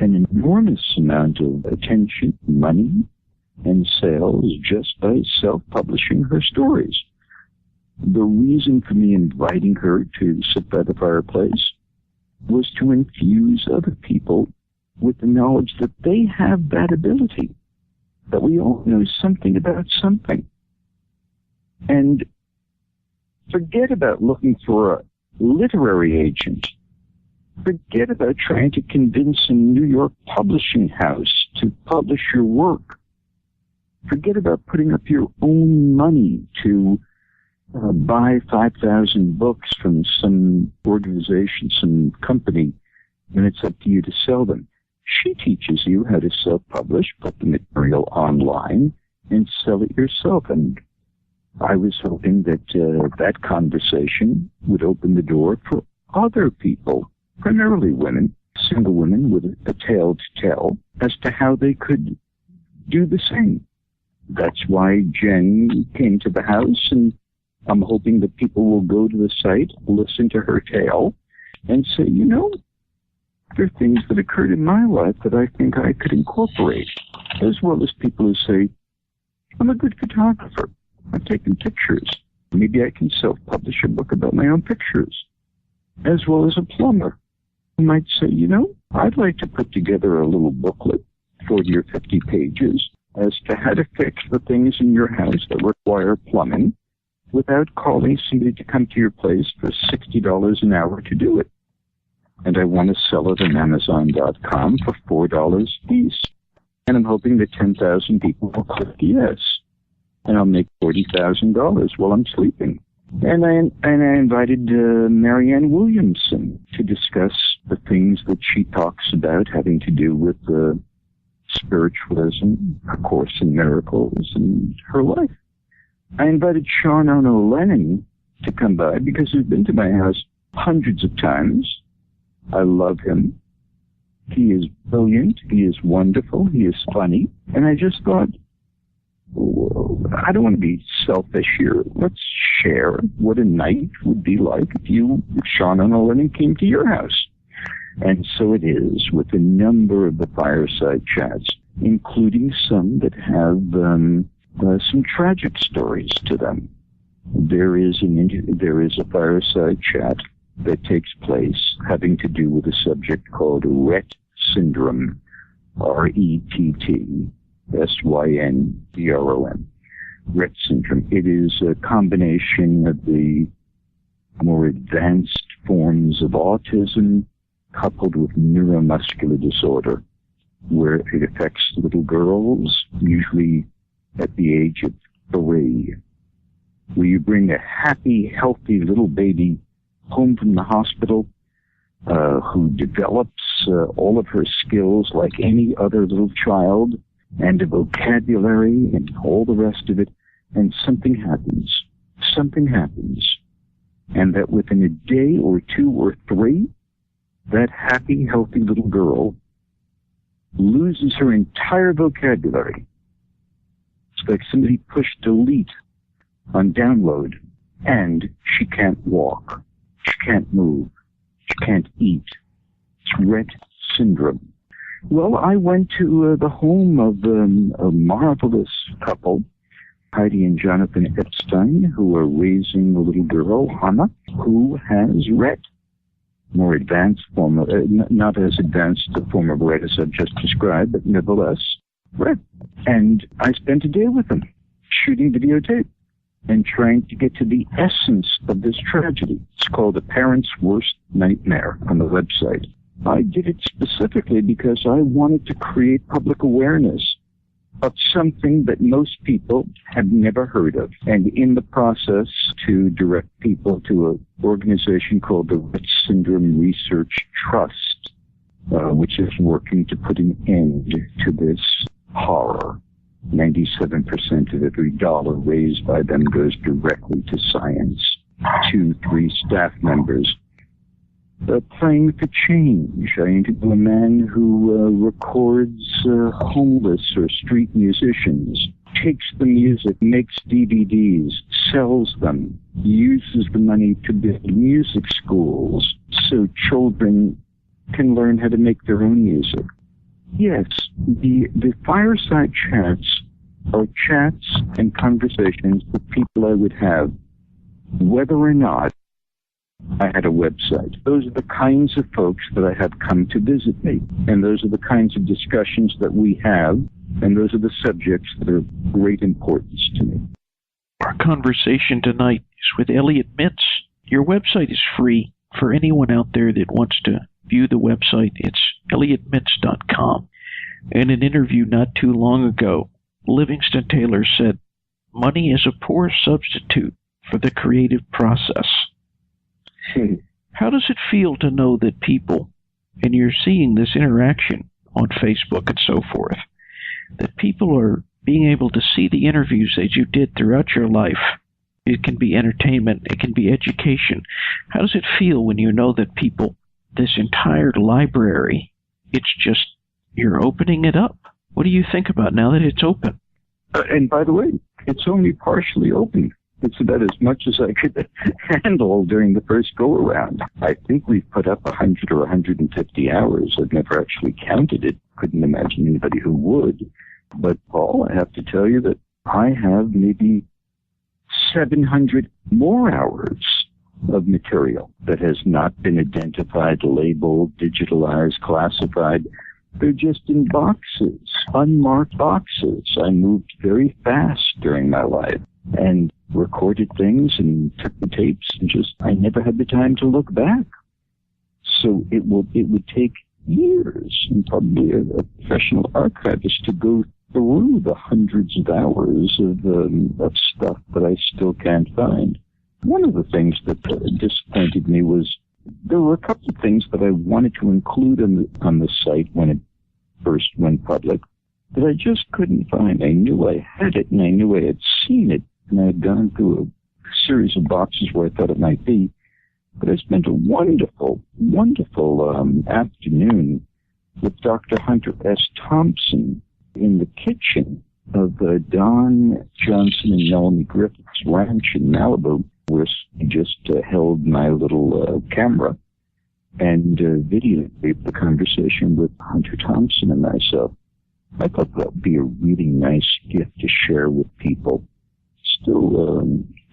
an enormous amount of attention, money, and sales just by self-publishing her stories. the reason for me inviting her to sit by the fireplace was to infuse other people with the knowledge that they have that ability, that we all know something about something. And forget about looking for a literary agent. Forget about trying to convince a New York publishing house to publish your work. Forget about putting up your own money to buy 5,000 books from some organization, some company, and it's up to you to sell them. She teaches you how to self-publish, put the material online, and sell it yourself. And I was hoping that that conversation would open the door for other people, primarily women, single women with a tale to tell, as to how they could do the same. That's why Jen came to the house, and I'm hoping that people will go to the site, listen to her tale, and say, you know, there are things that occurred in my life that I think I could incorporate, as well as people who say, I'm a good photographer. I've taken pictures. Maybe I can self-publish a book about my own pictures, as well as a plumber who might say, you know, I'd like to put together a little booklet, 40 or 50 pages, as to how to fix the things in your house that require plumbing without calling somebody to come to your place for $60 an hour to do it. And I want to sell it on Amazon.com for $4 a piece. And I'm hoping that 10,000 people will click yes. And I'll make $40,000 while I'm sleeping. And I invited Marianne Williamson to discuss the things that she talks about having to do with spiritualism, A Course in Miracles, and her life. I invited Sean Ono Lenin to come by because he's been to my house hundreds of times. I love him. He is brilliant. He is wonderful. He is funny. And I just thought, I don't want to be selfish here. Let's share what a night would be like if Sean Ono Lenin came to your house. And so it is with a number of the Fireside Chats, including some that have some tragic stories to them. There is a Fireside Chat that takes place having to do with a subject called Rett syndrome, RETT SYNDROM, Rett syndrome. It is a combination of the more advanced forms of autism coupled with neuromuscular disorder, where it affects little girls, usually at the age of 3. Where you bring a happy, healthy little baby home from the hospital who develops all of her skills like any other little child, and a vocabulary and all the rest of it, and something happens. Something happens. And that within a day or 2 or 3, that happy, healthy little girl loses her entire vocabulary. It's like somebody pushed delete on download, and she can't walk. She can't move. She can't eat. It's Rett syndrome. Well, I went to the home of a marvelous couple, Heidi and Jonathan Epstein, who are raising a little girl, Hannah, who has Rett. More advanced form of, not as advanced a form of Rett as I've just described, but nevertheless, Rett. And I spent a day with them, shooting videotape and trying to get to the essence of this tragedy. It's called A Parent's Worst Nightmare on the website. I did it specifically because I wanted to create public awareness of something that most people have never heard of, and in the process to direct people to an organization called the Rett Syndrome Research Trust, which is working to put an end to this horror. 97% of every dollar raised by them goes directly to science. 2-3 staff members. Playing for change. I interview a man who records homeless or street musicians, takes the music, makes DVDs, sells them, uses the money to build music schools so children can learn how to make their own music. Yes, the Fireside Chats are chats and conversations with people I would have whether or not I had a website. Those are the kinds of folks that I have come to visit me, and those are the kinds of discussions that we have, and those are the subjects that are of great importance to me. Our conversation tonight is with Elliot Mintz. Your website is free for anyone out there that wants to view the website. It's Elliottments.com. In an interview not too long ago, Livingston Taylor said, "Money is a poor substitute for the creative process." How does it feel to know that people, and you're seeing this interaction on Facebook and so forth, that people are being able to see the interviews that you did throughout your life? It can be entertainment, it can be education. How does it feel when you know that people, this entire library, it's just, you're opening it up? What do you think about now that it's open? And by the way, it's only partially open. It's about as much as I could handle during the first go-around. I think we've put up 100 or 150 hours. I've never actually counted it. Couldn't imagine anybody who would. But, Paul, I have to tell you that I have maybe 700 more hours of material that has not been identified, labeled, digitalized, classified. They're just in boxes, unmarked boxes. I moved very fast during my life and recorded things and took the tapes and I never had the time to look back. So it would take years and probably a professional archivist to go through the hundreds of hours of stuff that I still can't find. One of the things that disappointed me was there were a couple of things that I wanted to include on the site when it first went public that I just couldn't find. I knew I had it and I knew I had seen it, and I had gone through a series of boxes where I thought it might be. But I spent a wonderful, wonderful afternoon with Dr. Hunter S. Thompson in the kitchen of Don Johnson and Melanie Griffith's ranch in Malibu, where I just held my little camera and videotaped the conversation with Hunter Thompson and myself. I thought that would be a really nice gift to share with people. Still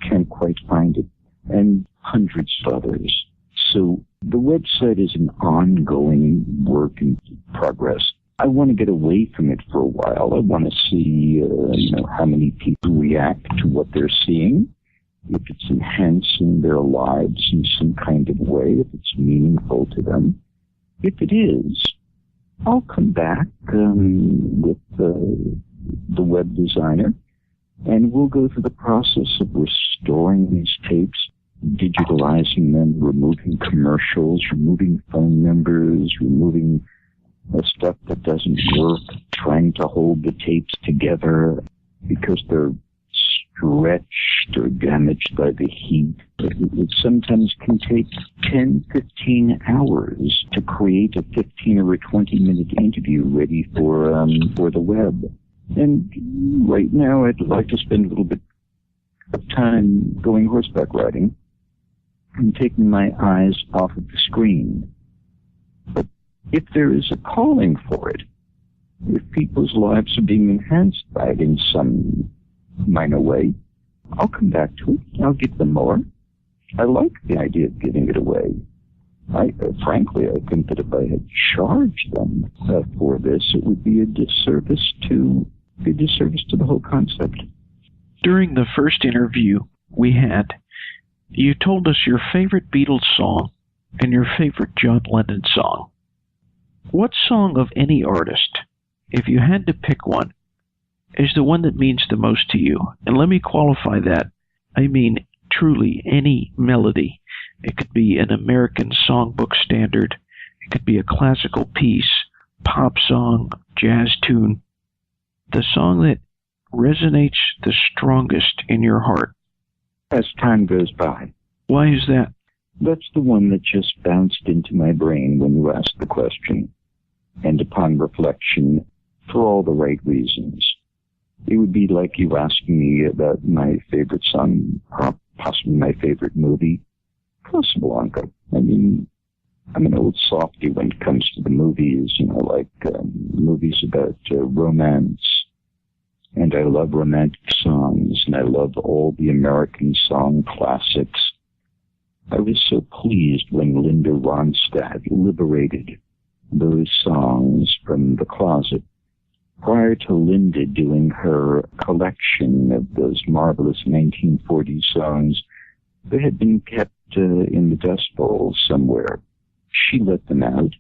can't quite find it. And hundreds of others. So the website is an ongoing work in progress. I want to get away from it for a while. I want to see, how many people react to what they're seeing, if it's enhancing their lives in some kind of way, if it's meaningful to them. If it is, I'll come back with the web designer, and we'll go through the process of restoring these tapes, digitalizing them, removing commercials, removing phone numbers, removing stuff that doesn't work, trying to hold the tapes together because they're stretched or damaged by the heat. It sometimes can take 10, 15 hours to create a 15 or a 20-minute interview ready for the web. And right now I'd like to spend a little bit of time going horseback riding and taking my eyes off of the screen. But if there is a calling for it, if people's lives are being enhanced by it in some minor way, I'll come back to it. I'll give them more. I like the idea of giving it away. Frankly, I think that if I had charged them for this, it would be a disservice to the whole concept. During the first interview we had, you told us your favorite Beatles song and your favorite John Lennon song. What song of any artist, if you had to pick one, is the one that means the most to you? And let me qualify that. I mean, truly, any melody. It could be an American songbook standard. It could be a classical piece, pop song, jazz tune. The song that resonates the strongest in your heart. As time goes by. Why is that? That's the one that just bounced into my brain when you asked the question. And upon reflection, for all the right reasons. It would be like you asking me about my favorite song, possibly my favorite movie, Casablanca. I mean, I'm an old softy when it comes to the movies, like movies about romance. and I love romantic songs, and I love all the American song classics. I was so pleased when Linda Ronstadt liberated those songs from the closet. Prior to Linda doing her collection of those marvelous 1940s songs, they had been kept in the Dust Bowl somewhere. She let them out.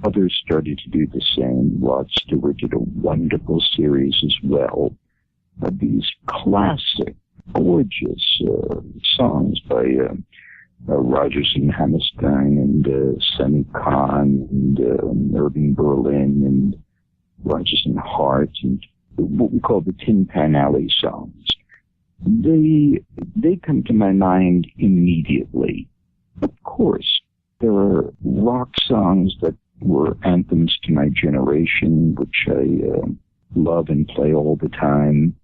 Others started to do the same. Rod Stewart did a wonderful series as well of these classic, gorgeous songs by Rodgers and Hammerstein and Sonny Kahn and Irving Berlin and Rodgers and Hart and what we call the Tin Pan Alley songs. They come to my mind immediately. Of course, there are rock songs that were anthems to my generation, which I love and play all the time.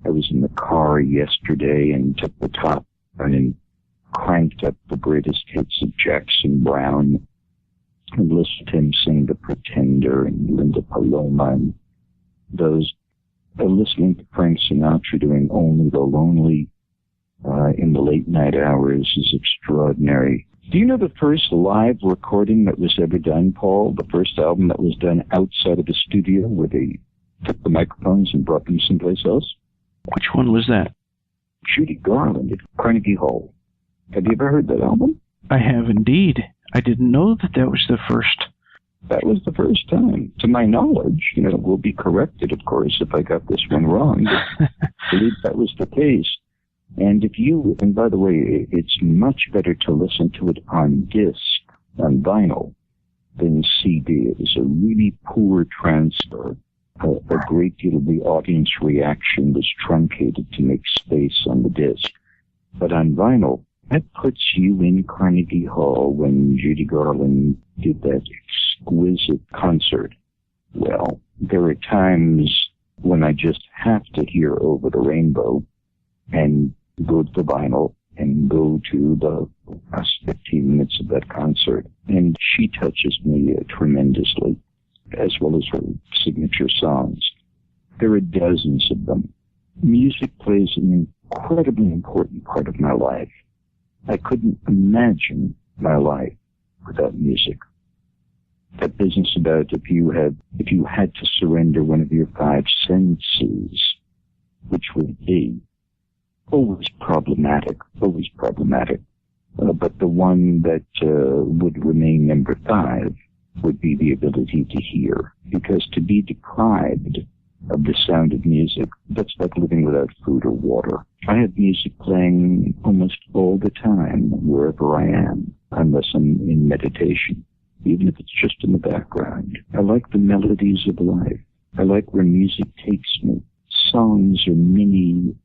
I was in the car yesterday and took the top and cranked up the greatest hits of Jackson Browne and listened to him sing The Pretender and Linda Paloma and those. Listening to Frank Sinatra doing Only the Lonely in the late night hours is extraordinary. Do you know the first live recording that was ever done, Paul? The first album that was done outside of a studio where they took the microphones and brought them someplace else? Which one was that? Judy Garland at Carnegie Hall. Have you ever heard that album? I have indeed. I didn't know that was the first. That was the first time. To my knowledge, we'll be corrected, of course, if I got this one wrong. But I believe that was the case. And and by the way, it's much better to listen to it on disc, on vinyl, than CD. It was a really poor transfer. A great deal of the audience reaction was truncated to make space on the disc. But on vinyl, that puts you in Carnegie Hall when Judy Garland did that exquisite concert. Well, there are times when I just have to hear Over the Rainbow and go to the vinyl and go to the last 15 minutes of that concert. And she touches me tremendously, as well as her signature songs. There are dozens of them. Music plays an incredibly important part of my life. I couldn't imagine my life without music. That business about if you had to surrender one of your five senses, which would be always problematic. But the one that would remain number 5 would be the ability to hear. Because to be deprived of the sound of music, that's like living without food or water. I have music playing almost all the time, wherever I am, unless I'm in meditation, even if it's just in the background. I like the melodies of life. I like where music takes me. Songs are mini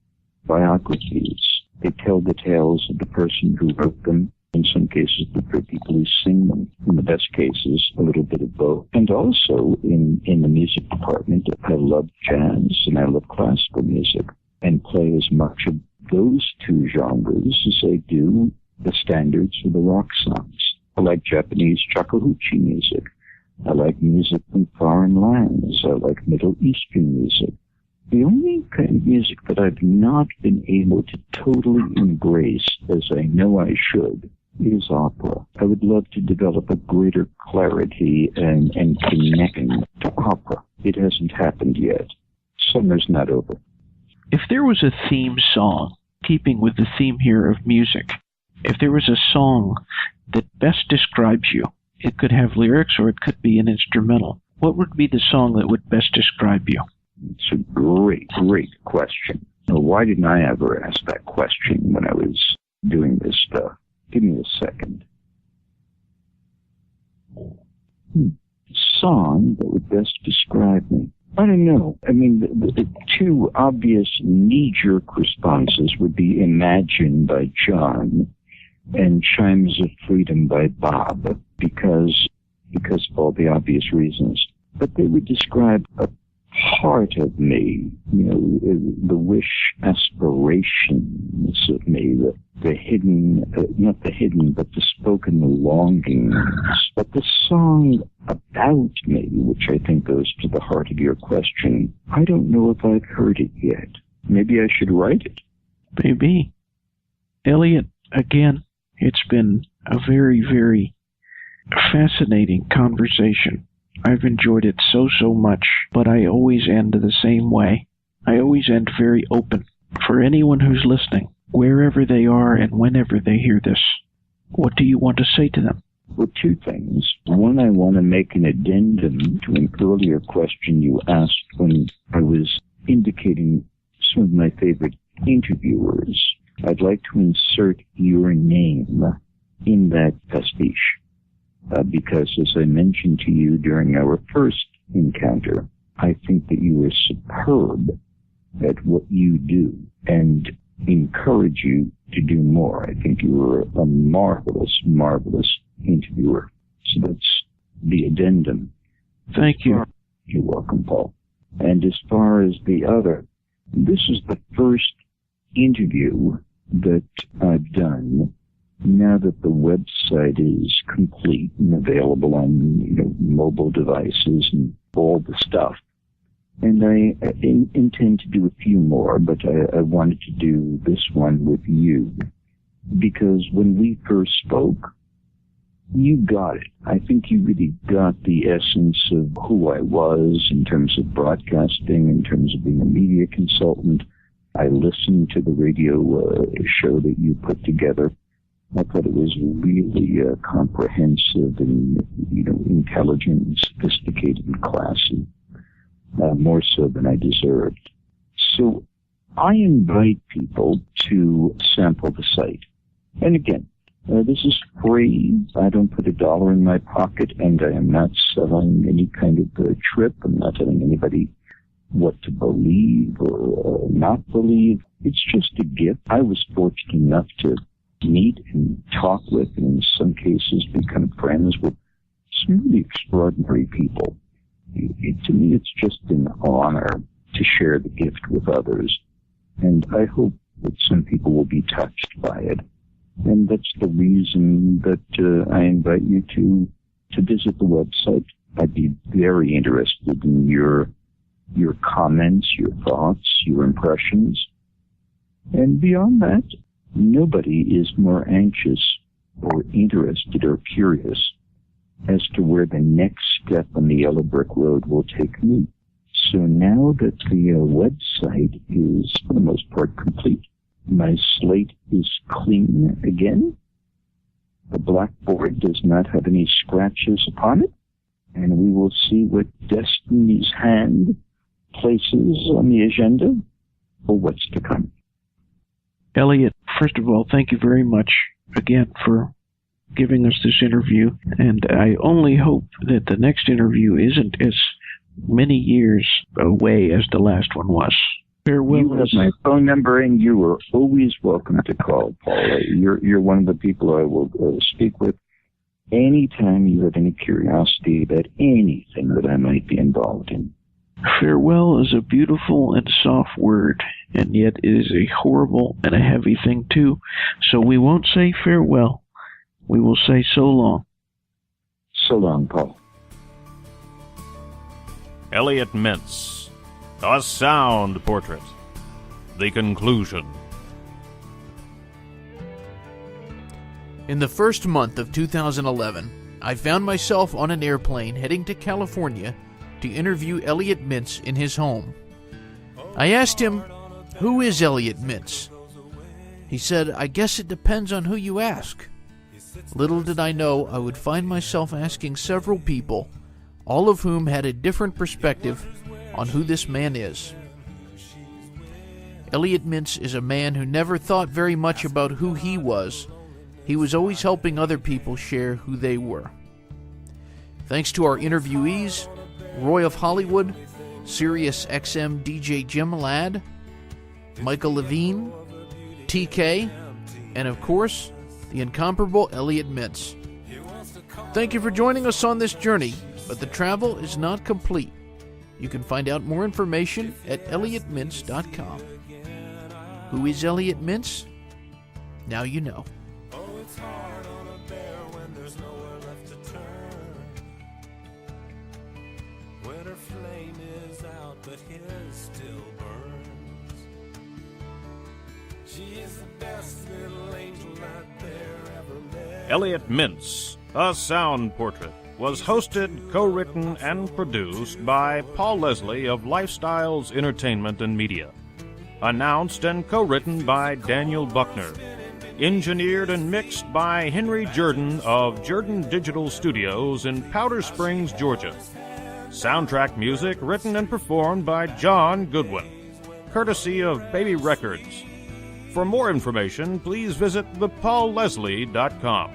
biographies. They tell the tales of the person who wrote them. In some cases, the people who sing them. In the best cases, a little bit of both. And also, in the music department, I love jazz and I love classical music and play as much of those two genres as I do the standards or the rock songs. I like Japanese shakuhachi music. I like music from foreign lands. I like Middle Eastern music. The only kind of music that I've not been able to totally embrace, as I know I should, is opera. I would love to develop a greater clarity and connection to opera. It hasn't happened yet. Summer's not over. If there was a theme song, keeping with the theme here of music, if there was a song that best describes you, it could have lyrics or it could be an instrumental, what would be the song that would best describe you? It's a great question. Now, why didn't I ever ask that question when I was doing this stuff? Give me a second. Song that would best describe me. I don't know. I mean, the two obvious knee-jerk responses would be Imagine by John and Chimes of Freedom by Bob, because of all the obvious reasons. But they would describe a heart of me, the wish aspirations of me, the hidden, not the hidden, but the spoken longings, but the song about me, which I think goes to the heart of your question. I don't know if I've heard it yet. Maybe I should write it. Maybe. Elliot, again, it's been a very, very fascinating conversation. I've enjoyed it so much, but I always end the same way. I always end very open. For anyone who's listening, wherever they are and whenever they hear this, what do you want to say to them? Well, two things. One, I want to make an addendum to an earlier question you asked when I was indicating some of my favorite interviewers. I'd like to insert your name in that pastiche. Because, as I mentioned to you during our first encounter, I think that you are superb at what you do and encourage you to do more. I think you are a marvelous, marvelous interviewer. So that's the addendum. Thank you. You're welcome, Paul. And as far as the other, this is the first interview that I've done now that the website is complete and available on mobile devices and all the stuff. And I intend to do a few more, but I wanted to do this one with you because when we first spoke, you got it. I think you really got the essence of who I was in terms of broadcasting, in terms of being a media consultant. I listened to the radio show that you put together. I thought it was really comprehensive and, intelligent and sophisticated and classy, more so than I deserved. So I invite people to sample the site. And again, this is free. I don't put $1 in my pocket, and I am not selling any kind of trip. I'm not telling anybody what to believe or not believe. It's just a gift. I was fortunate enough to meet and talk with, and in some cases become friends with some really extraordinary people. To me, it's just an honor to share the gift with others, and I hope that some people will be touched by it. And that's the reason that I invite you to visit the website. I'd be very interested in your comments, your thoughts, your impressions. And beyond that, nobody is more anxious or interested or curious as to where the next step on the yellow brick road will take me. So now that the website is, for the most part, complete, my slate is clean again. The blackboard does not have any scratches upon it, and we will see what destiny's hand places on the agenda for what's to come. Elliot, first of all, thank you very much again for giving us this interview, and I only hope that the next interview isn't as many years away as the last one was. Farewell. You have my phone number, and you are always welcome to call, Paul. You're one of the people I will speak with anytime you have any curiosity about anything that I might be involved in. Farewell is a beautiful and soft word, and yet it is a horrible and a heavy thing too. So we won't say farewell. We will say so long. So long, Paul. Elliot Mintz. A sound portrait. The conclusion. In the first month of 2011, I found myself on an airplane heading to California to interview Elliot Mintz in his home. I asked him, "Who is Elliot Mintz?" He said, "I guess it depends on who you ask." Little did I know I would find myself asking several people, all of whom had a different perspective on who this man is. Elliot Mintz is a man who never thought very much about who he was. He was always helping other people share who they were. Thanks to our interviewees, Roy of Hollywood, Sirius XM DJ Jim Ladd, Michael Levine, TK, and of course, the incomparable Elliot Mintz. Thank you for joining us on this journey, but the travel is not complete. You can find out more information at Elliottments.com. Who is Elliot Mintz? Now you know. Oh, it's hard on a bear when there's nowhere left to turn. When her flame is out, but his still burns. She is the best little angel that there ever met. Elliot Mintz, A Sound Portrait, was hosted, co-written, and produced by Paul Leslie of Lifestyles Entertainment and Media. Announced and co-written by Daniel Buckner. Engineered and mixed by Henry Jordan of Jordan Digital Studios in Powder Springs, Georgia. Soundtrack music written and performed by John Goodwin, courtesy of Baby Records. For more information, please visit thepaulleslie.com.